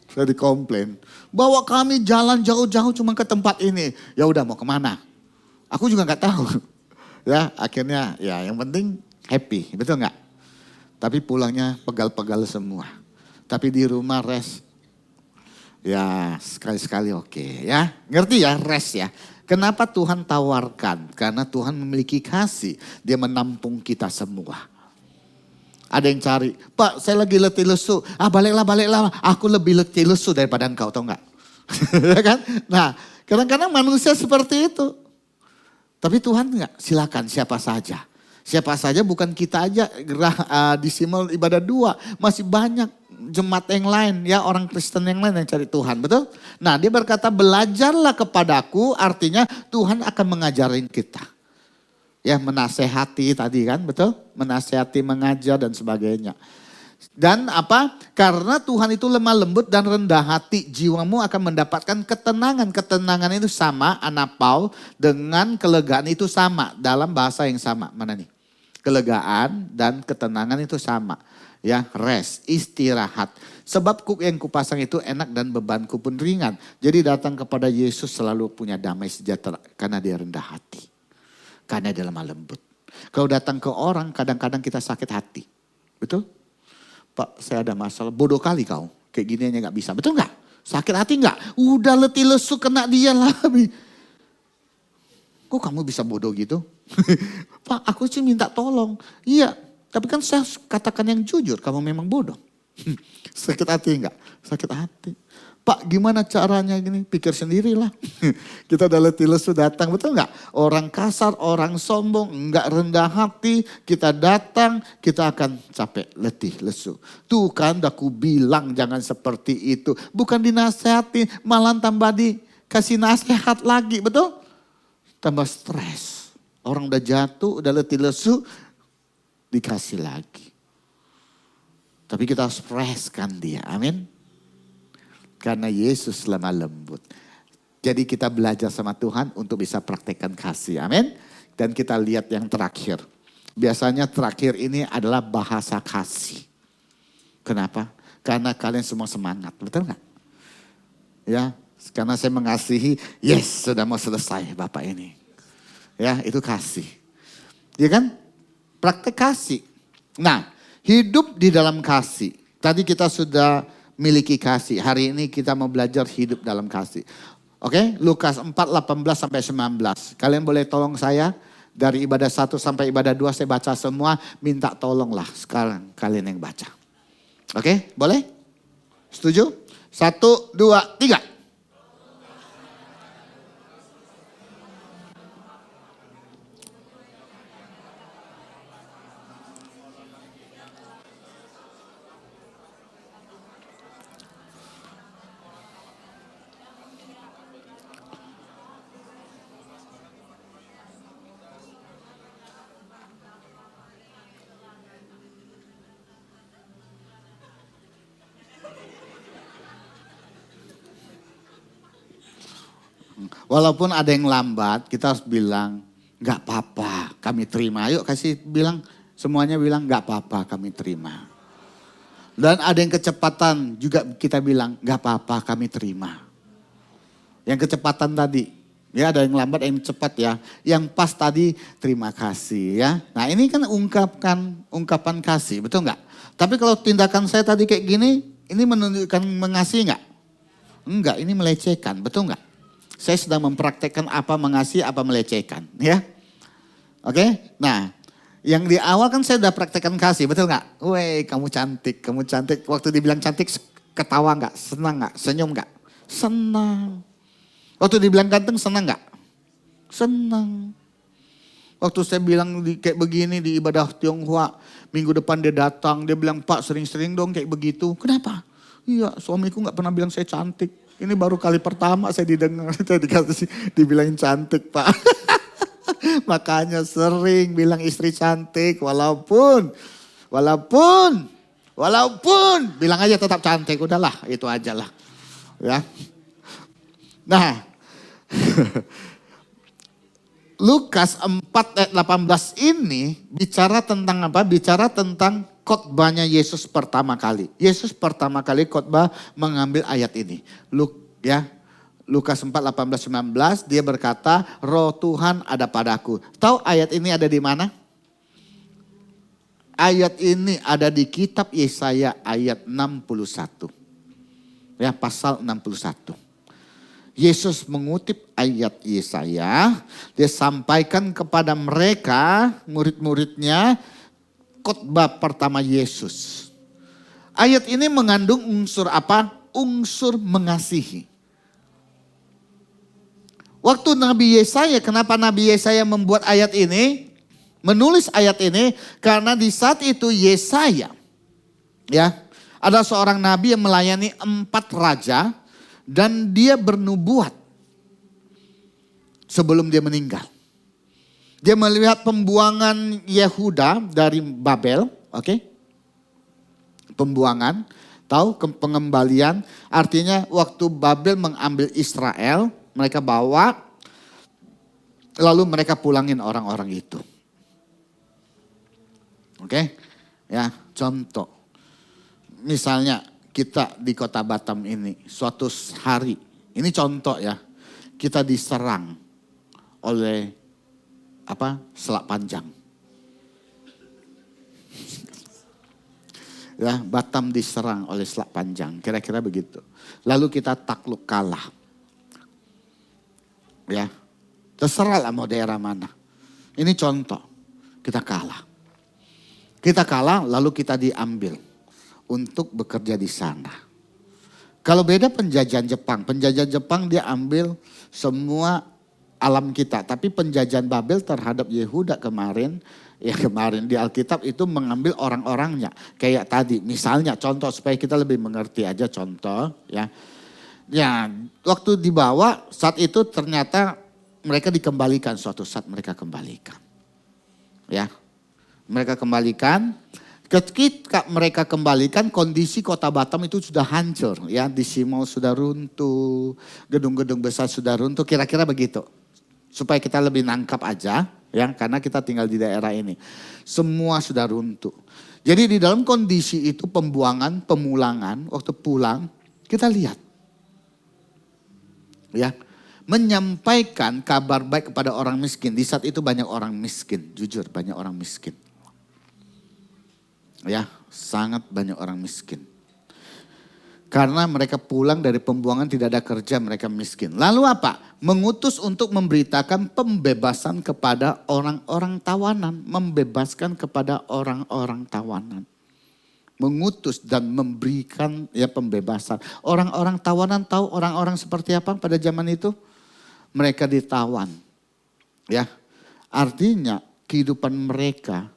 saya dikomplain. Bawa kami jalan jauh-jauh cuma ke tempat ini. Ya udah mau kemana? Aku juga nggak tahu. Ya akhirnya ya yang penting happy, betul nggak? Tapi pulangnya pegal-pegal semua. Tapi di rumah rest. Ya sekali-sekali oke ya. Ngerti ya rest ya. Kenapa Tuhan tawarkan? Karena Tuhan memiliki kasih. Dia menampung kita semua. Ada yang cari, Pak saya lagi letih lesu. Baliklah. Aku lebih letih lesu daripada engkau, tau gak? Ya kan? Nah kadang-kadang manusia seperti itu. Tapi Tuhan enggak, silakan siapa saja. Siapa saja bukan kita aja di Simul ibadah 2. Masih banyak jemaat yang lain ya, orang Kristen yang lain yang cari Tuhan, betul? Nah dia berkata belajarlah kepadaku, artinya Tuhan akan mengajarin kita. Ya menasehati tadi kan, betul? Menasehati, mengajar dan sebagainya. Dan apa? Karena Tuhan itu lemah lembut dan rendah hati, jiwamu akan mendapatkan ketenangan. Ketenangan itu sama, anapau, dengan kelegaan itu sama. Dalam bahasa yang sama, mana nih? Kelegaan dan ketenangan itu sama. Ya, rest, istirahat. Sebab yang kupasang itu enak dan bebanku pun ringan. Jadi datang kepada Yesus selalu punya damai sejahtera karena dia rendah hati. Karena dia lemah lembut. Kalau datang ke orang kadang-kadang kita sakit hati. Betul? Pak saya ada masalah, bodoh kali kau. Kayak gini aja gak bisa, betul gak? Sakit hati gak? Udah letih lesu kena dia lah. Kok kamu bisa bodoh gitu? Pak aku sih minta tolong. Iya, tapi kan saya katakan yang jujur, kamu memang bodoh. Sakit hati enggak? Sakit hati. Pak gimana caranya gini? Pikir sendirilah. Kita udah letih lesu datang, betul enggak? Orang kasar, orang sombong, enggak rendah hati. Kita datang, kita akan capek, letih lesu. Tuh kan udah aku bilang jangan seperti itu. Bukan dinasehati, malah tambah dikasih nasihat lagi, betul? Tambah stres. Orang udah jatuh, udah letih lesu, dikasih lagi. Tapi kita harus freshkan dia, amin. Karena Yesus lemah lembut. Jadi kita belajar sama Tuhan untuk bisa praktekkan kasih, amin. Dan kita lihat yang terakhir. Biasanya terakhir ini adalah bahasa kasih. Kenapa? Karena kalian semua semangat, betul gak? Ya, karena saya mengasihi, yes sudah mau selesai Bapak ini. Ya, itu kasih. Ya kan? Praktek kasih. Nah, hidup di dalam kasih. Tadi kita sudah miliki kasih. Hari ini kita mau belajar hidup dalam kasih. Oke, Lukas 4, 18 sampai 19. Kalian boleh tolong saya dari ibadah 1 sampai ibadah 2 saya baca semua. Minta tolonglah sekarang kalian yang baca. Oke, boleh? Setuju? 1, 2, 3. Walaupun ada yang lambat, kita harus bilang, gak apa-apa, kami terima. Ayo kasih bilang, semuanya bilang, gak apa-apa, kami terima. Dan ada yang kecepatan, juga kita bilang, gak apa-apa, kami terima. Yang kecepatan tadi, ya ada yang lambat, ada yang cepat ya. Yang pas tadi, terima kasih ya. Nah ini kan ungkapan kasih, betul gak? Tapi kalau tindakan saya tadi kayak gini, ini menunjukkan mengasihi gak? Enggak, ini melecehkan, betul gak? Saya sedang mempraktekkan apa mengasihi, apa melecehkan. Ya, oke. Nah, yang di awal kan saya udah praktekkan kasih, betul nggak? Weh, kamu cantik, kamu cantik. Waktu dibilang cantik, ketawa nggak? Senang nggak? Senyum nggak? Senang. Waktu dibilang ganteng, senang nggak? Senang. Waktu saya bilang kayak begini di ibadah Tionghoa, minggu depan dia datang, dia bilang, Pak sering-sering dong kayak begitu. Kenapa? Iya, suamiku nggak pernah bilang saya cantik. Ini baru kali pertama saya didengar, saya dibilangin cantik Pak. Makanya sering bilang istri cantik walaupun bilang aja tetap cantik. Udahlah itu aja lah. Ya. Nah Lukas 4 ayat 18 ini bicara tentang apa? Bicara tentang khotbahnya Yesus pertama kali. Yesus pertama kali khotbah mengambil ayat ini. Lukas 4, 18, 19 dia berkata, Roh Tuhan ada padaku. Tahu ayat ini ada di mana? Ayat ini ada di kitab Yesaya ayat 61. Ya, pasal 61. Yesus mengutip ayat Yesaya, dia sampaikan kepada mereka, murid-muridnya, khotbah pertama Yesus. Ayat ini mengandung unsur apa? Unsur mengasihi. Waktu Nabi Yesaya, kenapa Nabi Yesaya membuat ayat ini? Menulis ayat ini karena di saat itu Yesaya, ya, ada seorang nabi yang melayani 4 raja dan dia bernubuat sebelum dia meninggal. Dia melihat pembuangan Yehuda dari Babel, oke? Pembuangan, tahu pengembalian, artinya waktu Babel mengambil Israel, mereka bawa, lalu mereka pulangin orang-orang itu. Oke, ya contoh. Misalnya kita di kota Batam ini, suatu hari, ini contoh ya, kita diserang oleh Selat Panjang. Ya, Batam diserang oleh Selat Panjang, kira-kira begitu. Lalu kita takluk kalah. Ya, terserahlah mau daerah mana. Ini contoh, kita kalah. Kita kalah lalu kita diambil untuk bekerja di sana. Kalau beda penjajahan Jepang dia ambil semua alam kita. Tapi penjajahan Babel terhadap Yehuda kemarin di Alkitab itu mengambil orang-orangnya. Kayak tadi misalnya contoh supaya kita lebih mengerti aja contoh ya. Ya waktu dibawa saat itu ternyata mereka dikembalikan, suatu saat mereka kembalikan. Ya mereka kembalikan. Ketika mereka kembalikan kondisi kota Batam itu sudah hancur ya. Di Simau sudah runtuh, gedung-gedung besar sudah runtuh, kira-kira begitu. Supaya kita lebih nangkap aja ya, karena kita tinggal di daerah ini. Semua sudah runtuh. Jadi di dalam kondisi itu pembuangan, pemulangan, waktu pulang kita lihat. Ya, menyampaikan kabar baik kepada orang miskin. Di saat itu banyak orang miskin, jujur banyak orang miskin. Ya, sangat banyak orang miskin. Karena mereka pulang dari pembuangan tidak ada kerja, mereka miskin. Lalu apa? Mengutus untuk memberitakan pembebasan kepada orang-orang tawanan. Membebaskan kepada orang-orang tawanan. mengutus dan memberikan ya pembebasan. Orang-orang tawanan tahu orang-orang seperti apa pada zaman itu? Mereka ditawan. Ya. Artinya kehidupan mereka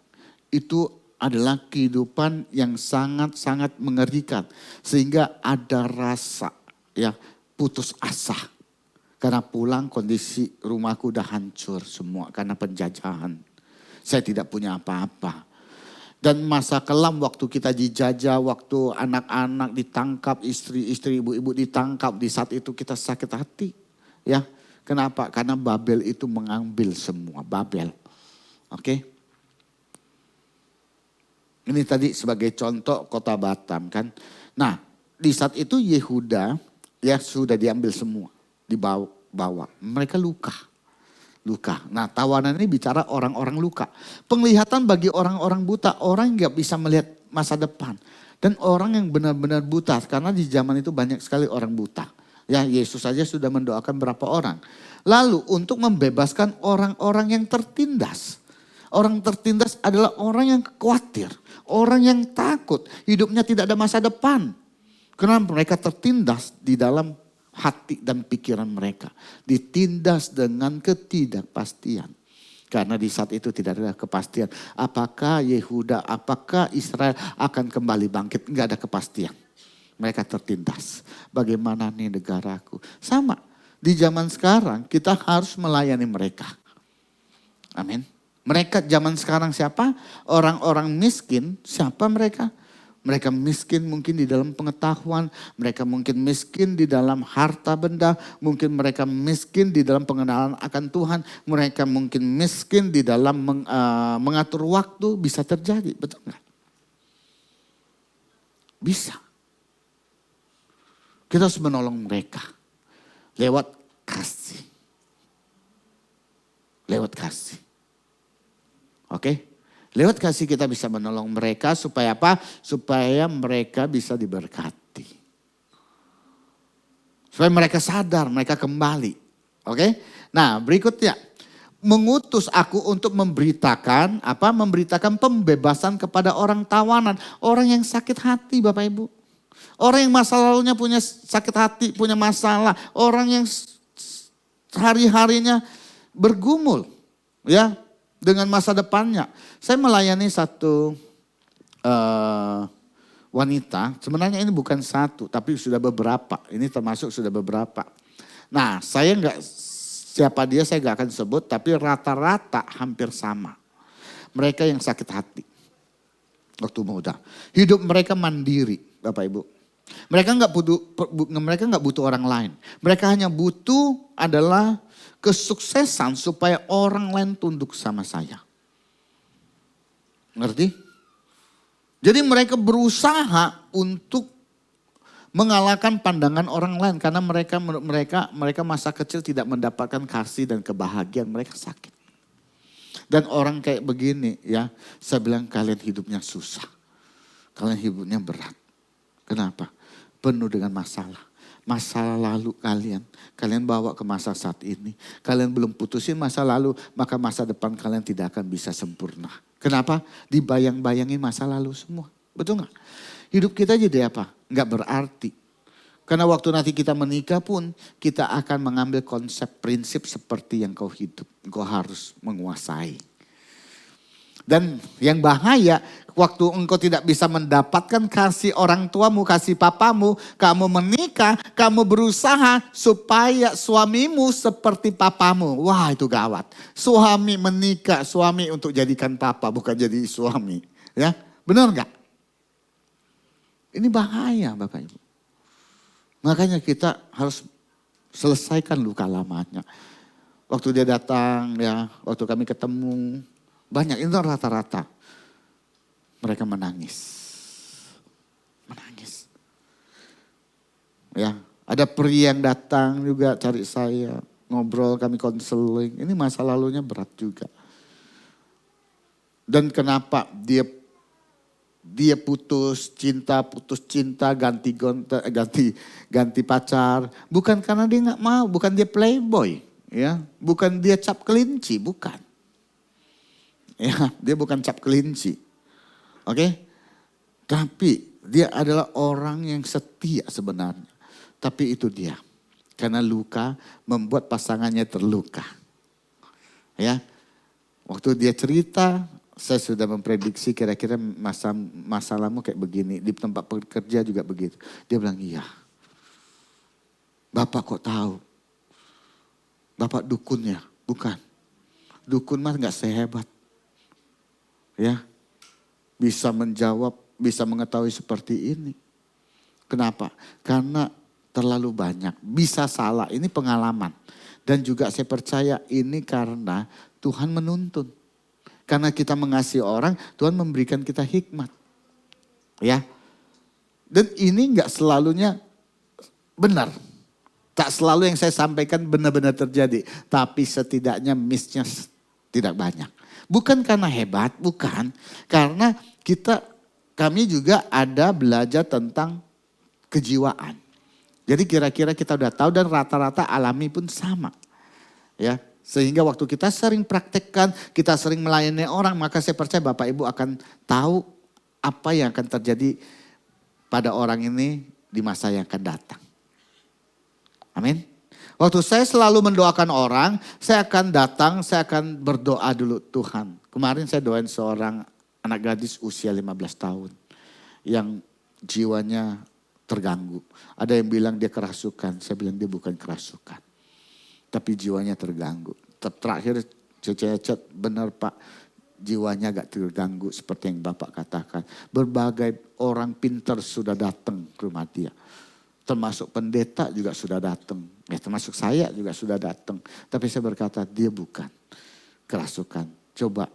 itu adalah kehidupan yang sangat-sangat mengerikan. Sehingga ada rasa ya putus asa. Karena pulang kondisi rumahku udah hancur semua karena penjajahan. Saya tidak punya apa-apa. Dan masa kelam waktu kita dijajah, waktu anak-anak ditangkap, istri-istri, ibu-ibu ditangkap, di saat itu kita sakit hati. Ya, kenapa? Karena Babel itu mengambil semua, Babel. Oke? Ini tadi sebagai contoh kota Batam kan. Nah, di saat itu Yehuda ya sudah diambil semua, dibawa. Mereka luka. Nah, tawanan ini bicara orang-orang luka. Penglihatan bagi orang-orang buta, orang nggak bisa melihat masa depan. Dan orang yang benar-benar buta, karena di zaman itu banyak sekali orang buta. Ya, Yesus saja sudah mendoakan berapa orang. Lalu untuk membebaskan orang-orang yang tertindas. Orang tertindas adalah orang yang khawatir, orang yang takut, hidupnya tidak ada masa depan. Karena mereka tertindas di dalam hati dan pikiran mereka. Ditindas dengan ketidakpastian. Karena di saat itu tidak ada kepastian. Apakah Yehuda, apakah Israel akan kembali bangkit? Enggak ada kepastian. Mereka tertindas. Bagaimana nih negaraku? Sama. Di zaman sekarang kita harus melayani mereka. Amin. Mereka zaman sekarang siapa? Orang-orang miskin. Siapa mereka? Mereka miskin mungkin di dalam pengetahuan, mereka mungkin miskin di dalam harta benda, mungkin mereka miskin di dalam pengenalan akan Tuhan, mereka mungkin miskin di dalam mengatur waktu, bisa terjadi, betul nggak? Bisa. Kita harus menolong mereka lewat kasih. Lewat kasih. Oke? Lewat kasih kita bisa menolong mereka supaya apa? Supaya mereka bisa diberkati. Supaya mereka sadar, mereka kembali. Oke? Nah, berikutnya. Mengutus aku untuk memberitakan apa? Memberitakan pembebasan kepada orang tawanan, orang yang sakit hati, Bapak Ibu. Orang yang masa lalunya punya sakit hati, punya masalah, orang yang hari-harinya bergumul, ya. Dengan masa depannya. Saya melayani satu wanita. Sebenarnya ini bukan satu, tapi sudah beberapa. Ini termasuk sudah beberapa. Nah, saya nggak siapa dia saya nggak akan sebut, tapi rata-rata hampir sama. Mereka yang sakit hati waktu muda. Hidup mereka mandiri, Bapak Ibu. Mereka nggak butuh orang lain. Mereka hanya butuh adalah kesuksesan supaya orang lain tunduk sama saya. Ngerti? Jadi mereka berusaha untuk mengalahkan pandangan orang lain karena mereka masa kecil tidak mendapatkan kasih dan kebahagiaan, mereka sakit. Dan orang kayak begini ya, saya bilang kalian hidupnya susah. Kalian hidupnya berat. Kenapa? Penuh dengan masalah. Masa lalu kalian bawa ke masa saat ini. Kalian belum putusin masa lalu, maka masa depan kalian tidak akan bisa sempurna. Kenapa? Dibayang-bayangin masa lalu semua. Betul gak? Hidup kita jadi apa? Gak berarti. Karena waktu nanti kita menikah pun, kita akan mengambil konsep prinsip seperti yang kau hidup. Kau harus menguasai. Dan yang bahaya, waktu engkau tidak bisa mendapatkan kasih orang tuamu, kasih papamu, kamu menikah, kamu berusaha supaya suamimu seperti papamu. Wah, itu gawat. Suami menikah, suami untuk jadikan papa, bukan jadi suami. Ya, benar gak? Ini bahaya Bapak Ibu. Makanya kita harus selesaikan luka lamanya. Waktu dia datang, ya, waktu kami ketemu, banyak itu rata-rata mereka menangis. Ya, ada pria yang datang juga cari saya, ngobrol, kami konseling. Ini masa lalunya berat juga. Dan kenapa dia putus cinta, ganti pacar. Bukan karena dia nggak mau, bukan dia playboy, ya, bukan dia cap kelinci, bukan. Ya, dia bukan cap kelinci. Oke? Tapi dia adalah orang yang setia sebenarnya. Tapi itu dia. Karena luka membuat pasangannya terluka. Ya, waktu dia cerita, saya sudah memprediksi kira-kira masalahmu kayak begini. Di tempat bekerja juga begitu. Dia bilang, iya. Bapak kok tahu? Bapak dukunnya? Bukan. Dukun mah gak sehebat. Ya, bisa menjawab, bisa mengetahui seperti ini. Kenapa? Karena terlalu banyak. Bisa salah, ini pengalaman. Dan juga saya percaya ini karena Tuhan menuntun. Karena kita mengasihi orang, Tuhan memberikan kita hikmat. Ya. Dan ini enggak selalunya benar. Tak selalu yang saya sampaikan benar-benar terjadi. Tapi setidaknya miss-nya tidak banyak. Bukan karena hebat, bukan. Karena kami juga ada belajar tentang kejiwaan. Jadi kira-kira kita udah tahu dan rata-rata alami pun sama. Ya, sehingga waktu kita sering praktekkan, kita sering melayani orang, maka saya percaya Bapak Ibu akan tahu apa yang akan terjadi pada orang ini di masa yang akan datang. Amin. Waktu saya selalu mendoakan orang, saya akan datang, saya akan berdoa dulu, Tuhan. Kemarin saya doain seorang anak gadis usia 15 tahun yang jiwanya terganggu. Ada yang bilang dia kerasukan, saya bilang dia bukan kerasukan. Tapi jiwanya terganggu. Terakhir cecet, benar Pak, jiwanya agak terganggu seperti yang Bapak katakan. Berbagai orang pintar sudah datang ke rumah dia. Termasuk pendeta juga sudah datang. Ya, termasuk saya juga sudah datang. Tapi saya berkata dia bukan kerasukan. Coba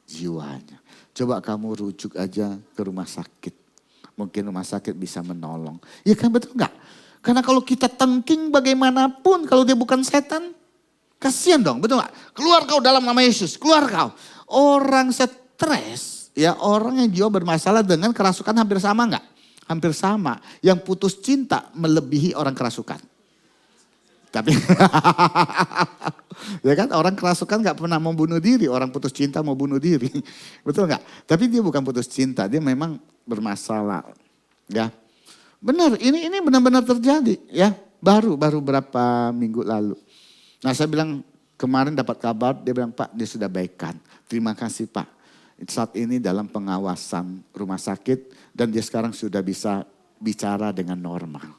jiwanya. Coba kamu rujuk aja ke rumah sakit. Mungkin rumah sakit bisa menolong. Ya kan betul enggak? Karena kalau kita tengking bagaimanapun kalau dia bukan setan. Kasihan dong, betul enggak? Keluar kau dalam nama Yesus, keluar kau. Orang stres, ya orang yang jiwa bermasalah dengan kerasukan hampir sama enggak? Hampir sama. Yang putus cinta melebihi orang kerasukan. Tapi ya kan orang kerasukan gak pernah mau bunuh diri. Orang putus cinta mau bunuh diri. Betul gak? Tapi dia bukan putus cinta. Dia memang bermasalah. Ya, benar. Ini benar-benar terjadi. Ya, baru berapa minggu lalu. Nah saya bilang kemarin dapat kabar. Dia bilang Pak dia sudah baikan. Terima kasih Pak. Saat ini dalam pengawasan rumah sakit dan dia sekarang sudah bisa bicara dengan normal.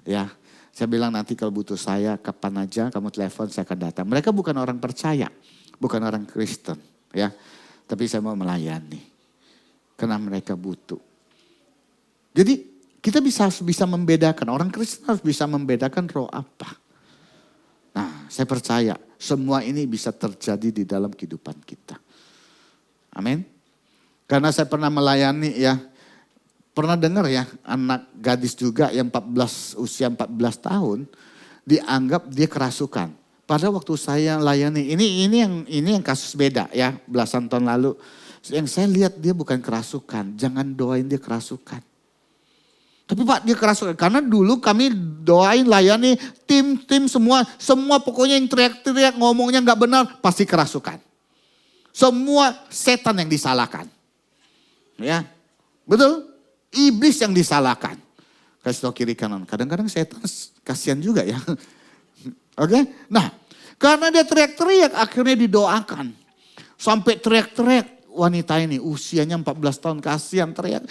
Ya, saya bilang nanti kalau butuh saya kapan aja kamu telepon saya akan datang. Mereka bukan orang percaya, bukan orang Kristen, ya. Tapi saya mau melayani karena mereka butuh. Jadi kita bisa membedakan, orang Kristen harus bisa membedakan roh apa. Nah, saya percaya semua ini bisa terjadi di dalam kehidupan kita. Amin. Karena saya pernah melayani ya. Pernah dengar ya anak gadis juga yang usia 14 tahun. Dianggap dia kerasukan. Pada waktu saya layani. Ini yang kasus beda ya. Belasan tahun lalu. Yang saya lihat dia bukan kerasukan. Jangan doain dia kerasukan. Tapi Pak dia kerasukan. Karena dulu kami doain layani. Tim semua pokoknya yang teriak-teriak ngomongnya gak benar. Pasti kerasukan. Semua setan yang disalahkan. Ya, betul. Iblis yang disalahkan. Kasih tau kiri kanan. Kadang-kadang setan kasihan juga ya. Oke. Nah, karena dia teriak-teriak akhirnya didoakan. Sampai teriak-teriak wanita ini usianya 14 tahun kasihan teriak.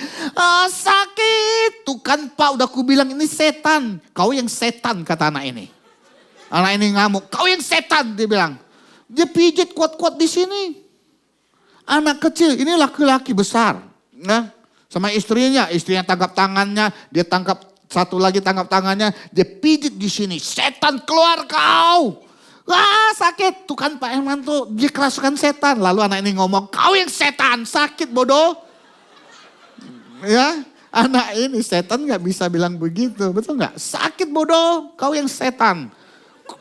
Sakit. Tuh kan Pak udah ku bilang ini setan. Kau yang setan kata anak ini. Anak ini ngamuk. Kau yang setan dia bilang. Dia pijit kuat-kuat di sini. Anak kecil, ini laki-laki besar. Nah, sama istrinya tangkap tangannya, dia tangkap satu lagi tangkap tangannya, dia pijit di sini. Setan keluar kau. Wah sakit, tuh kan Pak Herman tuh dia kerasukan setan. Lalu anak ini ngomong, kau yang setan, sakit bodoh. Ya, anak ini setan gak bisa bilang begitu, betul gak? Sakit bodoh, kau yang setan.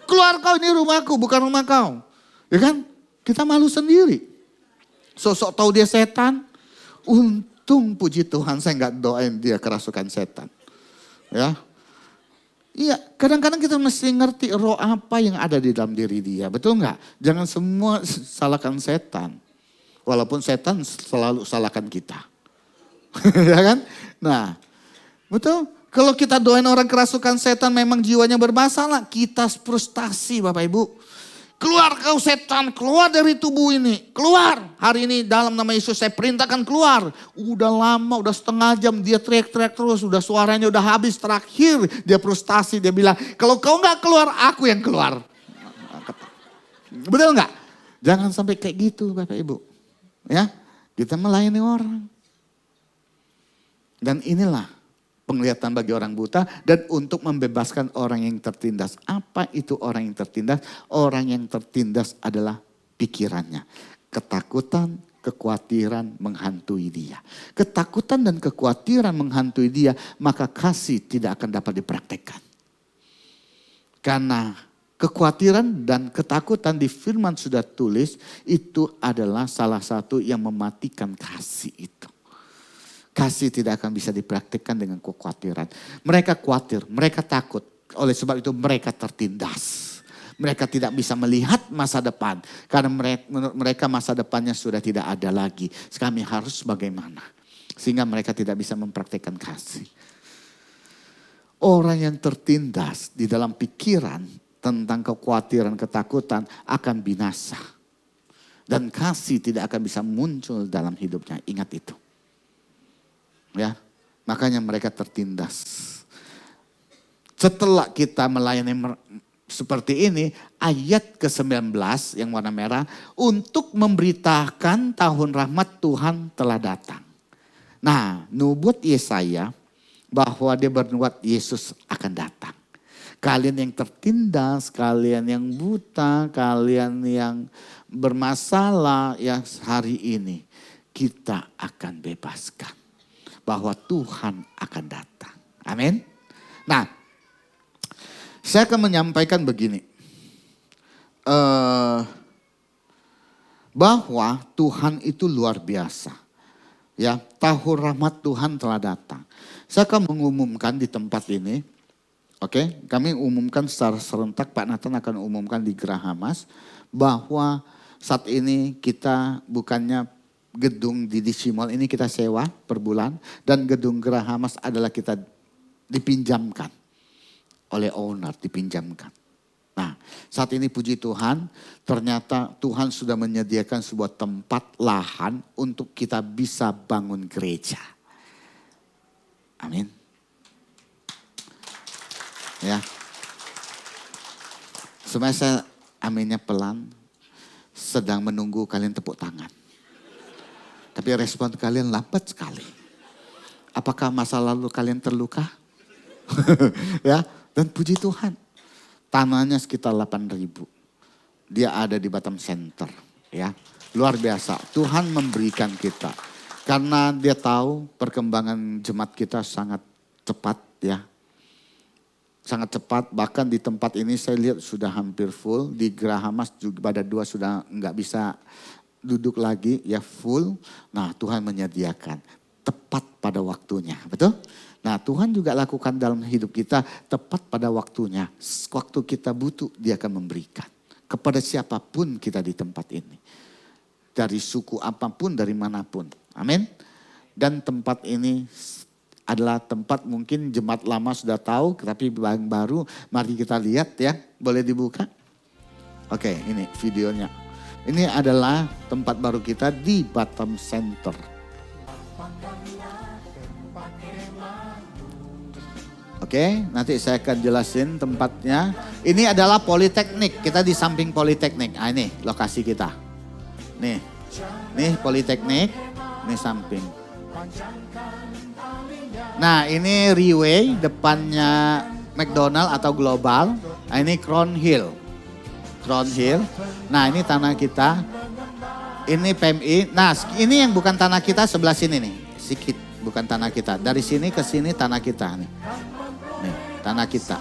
Keluar kau, ini rumahku, bukan rumah kau. Ya kan, kita malu sendiri. Sosok tahu dia setan. Untung puji Tuhan saya gak doain dia kerasukan setan. Ya. Iya kadang-kadang kita mesti ngerti roh apa yang ada di dalam diri dia. Betul gak? Jangan semua salahkan setan. Walaupun setan selalu salahkan kita. Ya kan? Nah, betul. Kalau kita doain orang kerasukan setan memang jiwanya bermasalah, kita frustasi Bapak Ibu. Keluar kau setan, keluar dari tubuh ini, keluar. Hari ini dalam nama Yesus saya perintahkan keluar. Udah lama, udah setengah jam dia teriak-teriak terus, udah suaranya udah habis. Terakhir dia frustasi, dia bilang kalau kau nggak keluar, aku yang keluar. Betul nggak? Jangan sampai kayak gitu Bapak Ibu. Ya, kita melayani orang. Dan inilah penglihatan bagi orang buta dan untuk membebaskan orang yang tertindas. Apa itu orang yang tertindas? Orang yang tertindas adalah pikirannya. Ketakutan, kekhawatiran menghantui dia. Ketakutan dan kekhawatiran menghantui dia, maka kasih tidak akan dapat dipraktekkan. Karena kekhawatiran dan ketakutan di firman sudah tulis, itu adalah salah satu yang mematikan kasih itu. Kasih tidak akan bisa dipraktikkan dengan kekhawatiran. Mereka khawatir, mereka takut. Oleh sebab itu mereka tertindas. Mereka tidak bisa melihat masa depan. Karena menurut mereka masa depannya sudah tidak ada lagi. Kami harus bagaimana? Sehingga mereka tidak bisa mempraktikkan kasih. Orang yang tertindas di dalam pikiran tentang kekhawatiran, ketakutan akan binasa. Dan kasih tidak akan bisa muncul dalam hidupnya. Ingat itu. Ya, makanya mereka tertindas. Setelah kita melayani seperti ini, ayat ke-19 yang warna merah, untuk memberitakan tahun rahmat Tuhan telah datang. Nah, nubuat Yesaya bahwa dia bernubuat Yesus akan datang. Kalian yang tertindas, kalian yang buta, kalian yang bermasalah, ya hari ini kita akan bebaskan. Bahwa Tuhan akan datang. Amin. Nah, saya akan menyampaikan begini. Bahwa Tuhan itu luar biasa. Ya, tahun rahmat Tuhan telah datang. Saya akan mengumumkan di tempat ini. Oke, kami umumkan secara serentak, Pak Nathan akan umumkan di Gerahamas. Bahwa saat ini kita bukannya gedung di DC Mall ini kita sewa per bulan. Dan gedung Gerahamas adalah kita dipinjamkan oleh owner, dipinjamkan. Nah, saat ini puji Tuhan, ternyata Tuhan sudah menyediakan sebuah tempat lahan untuk kita bisa bangun gereja. Amin. Ya. Sebenarnya saya aminnya pelan, sedang menunggu kalian tepuk tangan. Tapi respon kalian lambat sekali. Apakah masa lalu kalian terluka? Ya, dan puji Tuhan. Tanahnya sekitar 8.000. Dia ada di Batam Center, ya. Luar biasa. Tuhan memberikan kita. Karena dia tahu perkembangan jemaat kita sangat cepat, ya. Sangat cepat, bahkan di tempat ini saya lihat sudah hampir full. Di Gerahamas juga pada 2 sudah enggak bisa duduk lagi, ya full. Nah, Tuhan menyediakan tepat pada waktunya, betul? Nah, Tuhan juga lakukan dalam hidup kita tepat pada waktunya. Waktu kita butuh, dia akan memberikan kepada siapapun kita di tempat ini. Dari suku apapun, dari manapun. Amin. Dan tempat ini adalah tempat mungkin jemaat lama sudah tahu, tapi yang baru mari kita lihat ya. Boleh dibuka? Oke, ini videonya. Ini adalah tempat baru kita di Batam Center. Oke, nanti saya akan jelasin tempatnya. Ini adalah Politeknik, kita di samping Politeknik. Nah ini lokasi kita. Nih Politeknik, ini samping. Nah ini Riway, depannya McDonald atau Global. Nah ini Crown Hill. Nah ini tanah kita. Ini PMI. Nah ini yang bukan tanah kita sebelah sini nih. Sikit bukan tanah kita. Dari sini ke sini tanah kita nih. Nih tanah kita.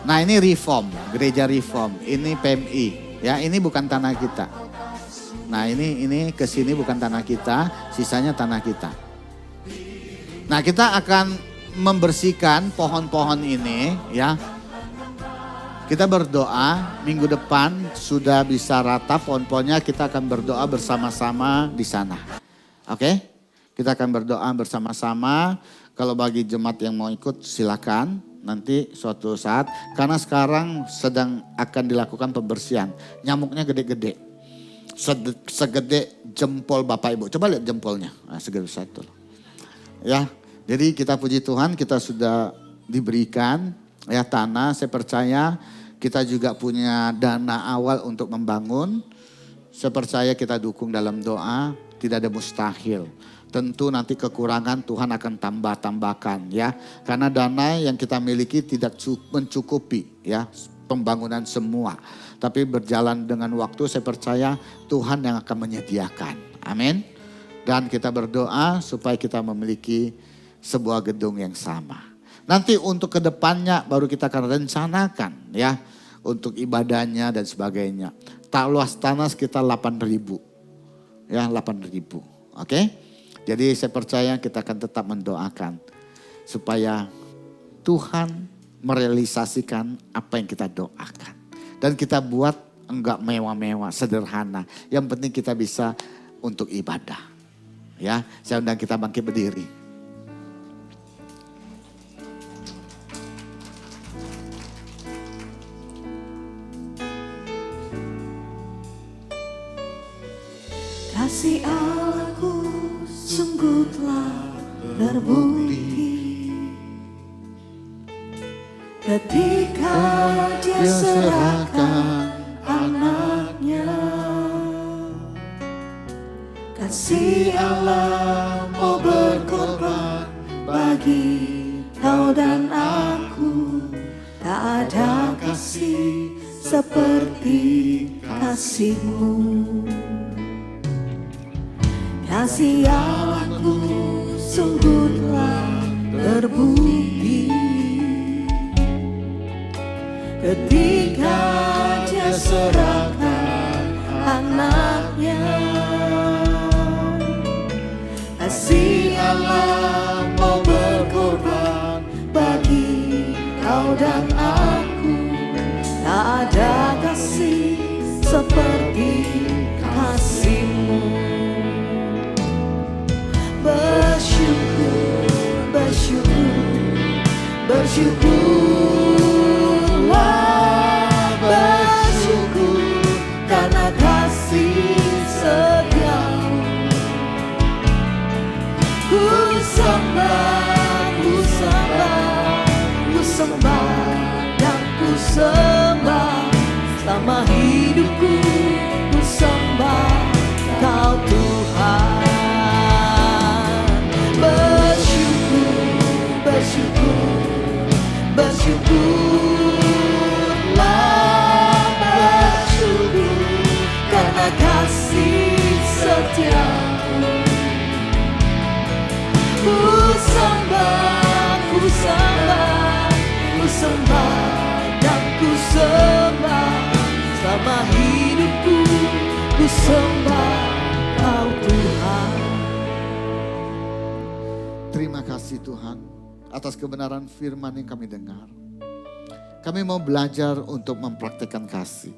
Nah ini Reform, gereja Reform. Ini PMI. Ya ini bukan tanah kita. Nah ini ke sini bukan tanah kita. Sisanya tanah kita. Nah kita akan membersihkan pohon-pohon ini ya. Kita berdoa minggu depan sudah bisa rata pohon-pohonnya, kita akan berdoa bersama-sama di sana. Oke? Kita akan berdoa bersama-sama. Kalau bagi jemaat yang mau ikut silakan nanti suatu saat. Karena sekarang sedang akan dilakukan pembersihan. Nyamuknya gede-gede. Segede jempol Bapak Ibu. Coba lihat jempolnya. Nah, segede satu. Ya, jadi kita puji Tuhan kita sudah diberikan ya tanah. Saya percaya kita juga punya dana awal untuk membangun. Saya percaya kita dukung dalam doa. Tidak ada mustahil. Tentu nanti kekurangan Tuhan akan tambahkan ya. Karena dana yang kita miliki tidak mencukupi ya pembangunan semua. Tapi berjalan dengan waktu saya percaya Tuhan yang akan menyediakan. Amin. Dan kita berdoa supaya kita memiliki sebuah gedung yang sama. Nanti untuk kedepannya baru kita akan rencanakan ya. Untuk ibadahnya dan sebagainya. Luas tanah sekitar 8.000. Ya 8.000. Oke. Jadi saya percaya kita akan tetap mendoakan supaya Tuhan merealisasikan apa yang kita doakan. Dan kita buat enggak mewah-mewah, sederhana. Yang penting kita bisa untuk ibadah. Ya, saya undang kita bangkit berdiri. Kasih Allahku sungguh telah terbukti ketika Dia serahkan anaknya. Kasih Allah mau berkorban bagi kau dan aku. Tak ada kasih seperti kasih-Mu. Kasih Allahku sungguh telah terbukti ketika Dia serahkan anaknya. Kasih Allah mau berkorban bagi kau dan aku. Tak ada kasih seperti kasih-Mu. Bersyukur, bersyukur, bersyukurlah, bersyukur karena kasih setiamu. Ku sembah, ku sembah, ku sembah dan ku sembah selama hidupku. Ku sembah Kau Tuhan. Bersyukurlah, bersyukur karena kasih setiamu. Ku sembah, ku sembah, ku sembah dan ku sembah selama hidupku. Ku sembah Kau Tuhan. Terima kasih Tuhan atas kebenaran firman yang kami dengar. Kami mau belajar untuk mempraktikkan kasih.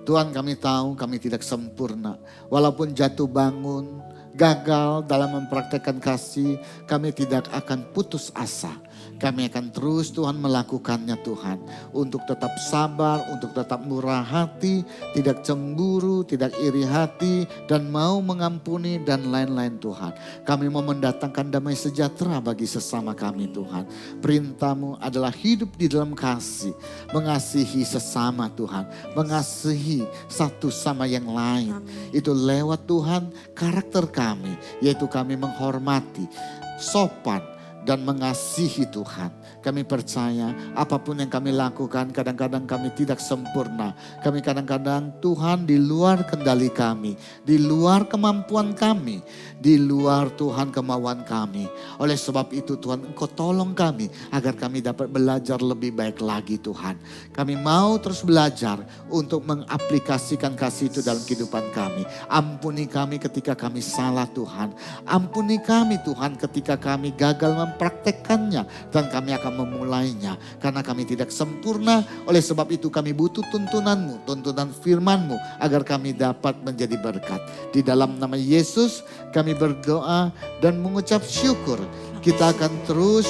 Tuhan kami tahu kami tidak sempurna. Walaupun jatuh bangun, gagal dalam mempraktikkan kasih, kami tidak akan putus asa. Kami akan terus Tuhan melakukannya Tuhan. Untuk tetap sabar, untuk tetap murah hati, tidak cemburu, tidak iri hati, dan mau mengampuni dan lain-lain Tuhan. Kami mau mendatangkan damai sejahtera bagi sesama kami Tuhan. Perintah-Mu adalah hidup di dalam kasih. Mengasihi sesama Tuhan. Mengasihi satu sama yang lain. Itu lewat Tuhan karakter kami. Yaitu kami menghormati, sopan, dan mengasihi Tuhan. Kami percaya apapun yang kami lakukan kadang-kadang kami tidak sempurna. Kami kadang-kadang Tuhan di luar kendali kami. Di luar kemampuan kami. Di luar Tuhan kemauan kami. Oleh sebab itu Tuhan Engkau tolong kami agar kami dapat belajar lebih baik lagi Tuhan. Kami mau terus belajar untuk mengaplikasikan kasih itu dalam kehidupan kami. Ampuni kami ketika kami salah Tuhan. Ampuni kami Tuhan ketika kami gagal mempraktekkannya dan kami akan memulainya. Karena kami tidak sempurna, oleh sebab itu kami butuh tuntunanmu, tuntunan firmanmu agar kami dapat menjadi berkat. Di dalam nama Yesus kami berdoa dan mengucap syukur. Kita akan terus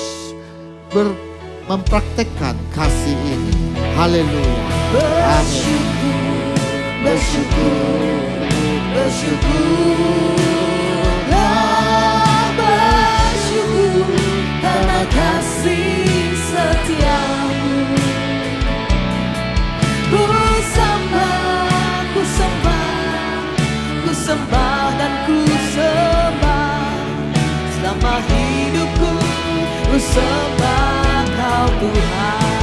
mempraktekkan kasih ini. Haleluya. Amin. Bersyukur, bersyukurlah, bersyukur karena kasih setiamu. Ku sembah, ku sembah, ku sembah dan ku sembah. Selama hidupku ku sembah Kau Tuhan.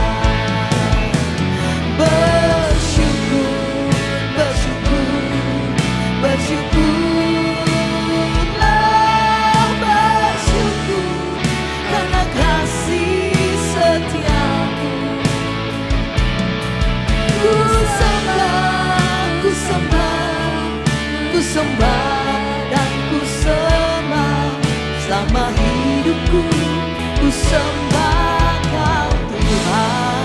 Bersyukur, bersyukur, bersyukurlah, bersyukur karena kasih setiamu. Ku sembah, ku sembah, ku sembah dan ku sembah. Selama hidupku ku sembah Kau Tuhan.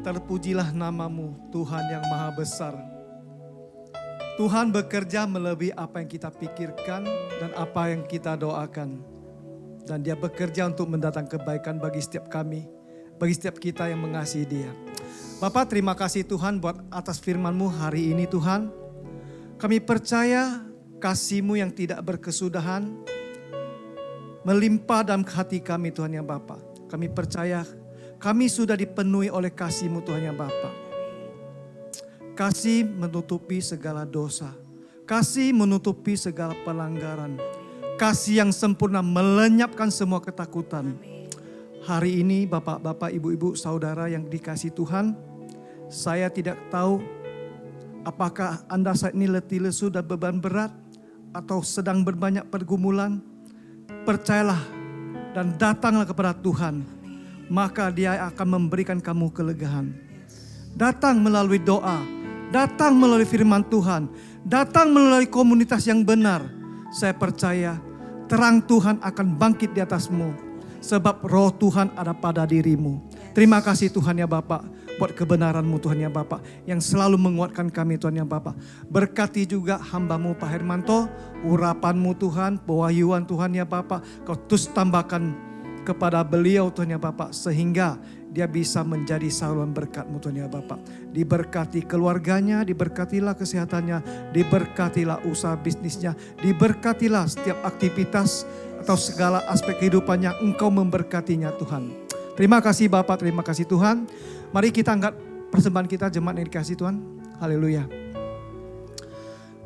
Terpujilah namamu Tuhan yang maha besar. Tuhan bekerja melebihi apa yang kita pikirkan dan apa yang kita doakan. Dan Dia bekerja untuk mendatangkan kebaikan bagi setiap kami, bagi setiap kita yang mengasihi Dia. Bapak, terima kasih Tuhan buat atas firman-Mu hari ini Tuhan. Kami percaya kasih-Mu yang tidak berkesudahan melimpah dalam hati kami Tuhan ya Bapa. Kami percaya kami sudah dipenuhi oleh kasih-Mu Tuhan ya Bapa. Kasih menutupi segala dosa. Kasih menutupi segala pelanggaran. Kasih yang sempurna melenyapkan semua ketakutan. Hari ini Bapak-bapak, Ibu-ibu, saudara yang dikasih Tuhan, saya tidak tahu apakah Anda saat ini letih lesu dan beban berat atau sedang berbanyak pergumulan. Percayalah dan datanglah kepada Tuhan, maka Dia akan memberikan kamu kelegaan. Datang melalui doa, datang melalui firman Tuhan, datang melalui komunitas yang benar. Saya percaya terang Tuhan akan bangkit di atasmu, sebab roh Tuhan ada pada dirimu. Terima kasih Tuhan ya Bapak, buat kebenaran-Mu Tuhan ya Bapak, yang selalu menguatkan kami Tuhan ya Bapak. Berkati juga hamba-Mu Pak Hermanto, urapan-Mu Tuhan, pewahyuan Tuhan ya Bapak. Kau terus tambahkan kepada beliau Tuhan ya Bapak, sehingga dia bisa menjadi saluran berkat-Mu Tuhan ya Bapak. Diberkati keluarganya, diberkatilah kesehatannya, diberkatilah usaha bisnisnya, diberkatilah setiap aktivitas atau segala aspek kehidupannya. Engkau memberkatinya Tuhan. Terima kasih Bapak, terima kasih Tuhan. Mari kita angkat persembahan kita, jemaat yang dikasih Tuhan. Haleluya.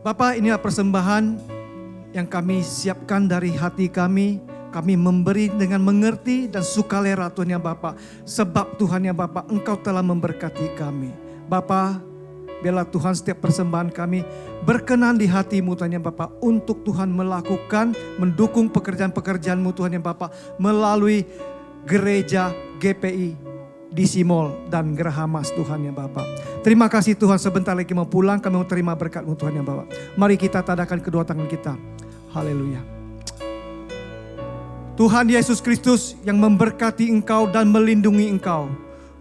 Bapak, inilah persembahan yang kami siapkan dari hati kami. Kami memberi dengan mengerti dan sukarela Tuhan ya Bapak. Sebab Tuhan ya Bapak, Engkau telah memberkati kami. Bapak, biarlah Tuhan setiap persembahan kami berkenan di hati-Mu Tuhan ya Bapak. Untuk Tuhan melakukan, mendukung pekerjaan-pekerjaan-Mu Tuhan ya Bapak. Melalui gereja GPI di Simol dan Geraha Mas Tuhan ya Bapak. Terima kasih Tuhan, sebentar lagi mau pulang, kami mau terima berkat-Mu Tuhan ya Bapak. Mari kita tadahkan kedua tangan kita. Haleluya. Tuhan Yesus Kristus yang memberkati engkau dan melindungi engkau.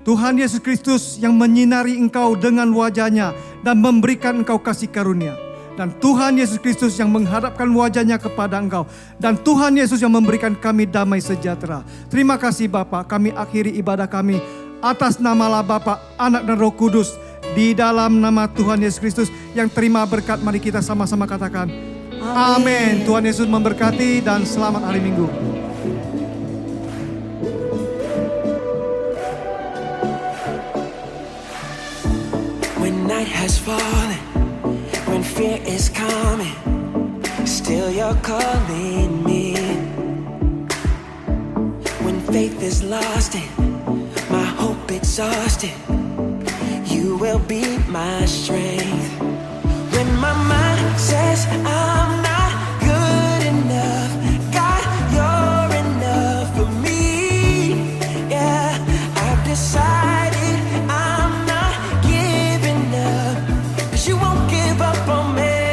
Tuhan Yesus Kristus yang menyinari engkau dengan wajahnya dan memberikan engkau kasih karunia. Dan Tuhan Yesus Kristus yang menghadapkan wajahnya kepada engkau. Dan Tuhan Yesus yang memberikan kami damai sejahtera. Terima kasih Bapa, kami akhiri ibadah kami atas nama Bapa, Anak dan Roh Kudus. Di dalam nama Tuhan Yesus Kristus yang terima berkat, mari kita sama-sama katakan amin. Tuhan Yesus memberkati dan selamat hari Minggu. When night has fallen, when fear is coming, still you're calling me. When faith is lost and my hope exhausted, you will be my strength. When my mind says I'm not good enough, God, you're enough for me. Yeah, I've decided I'm not giving up, 'cause you won't give up on me.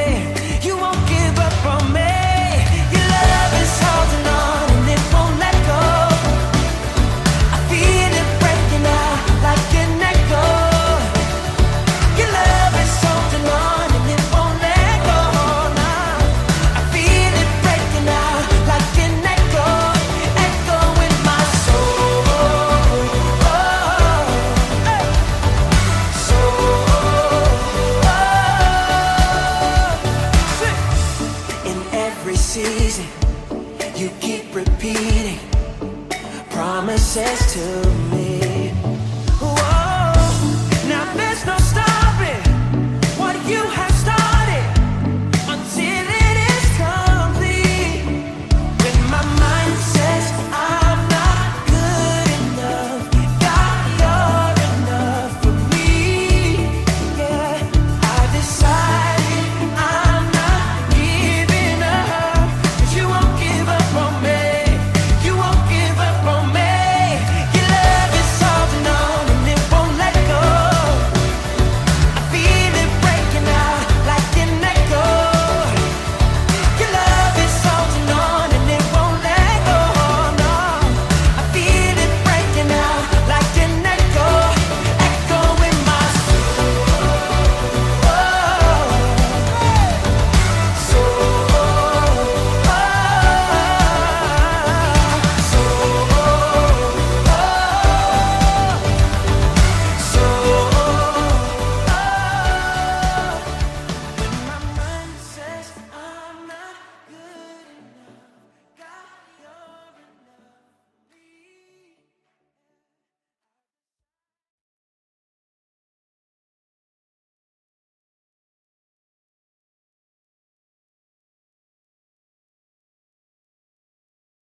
season. You keep repeating promises to me.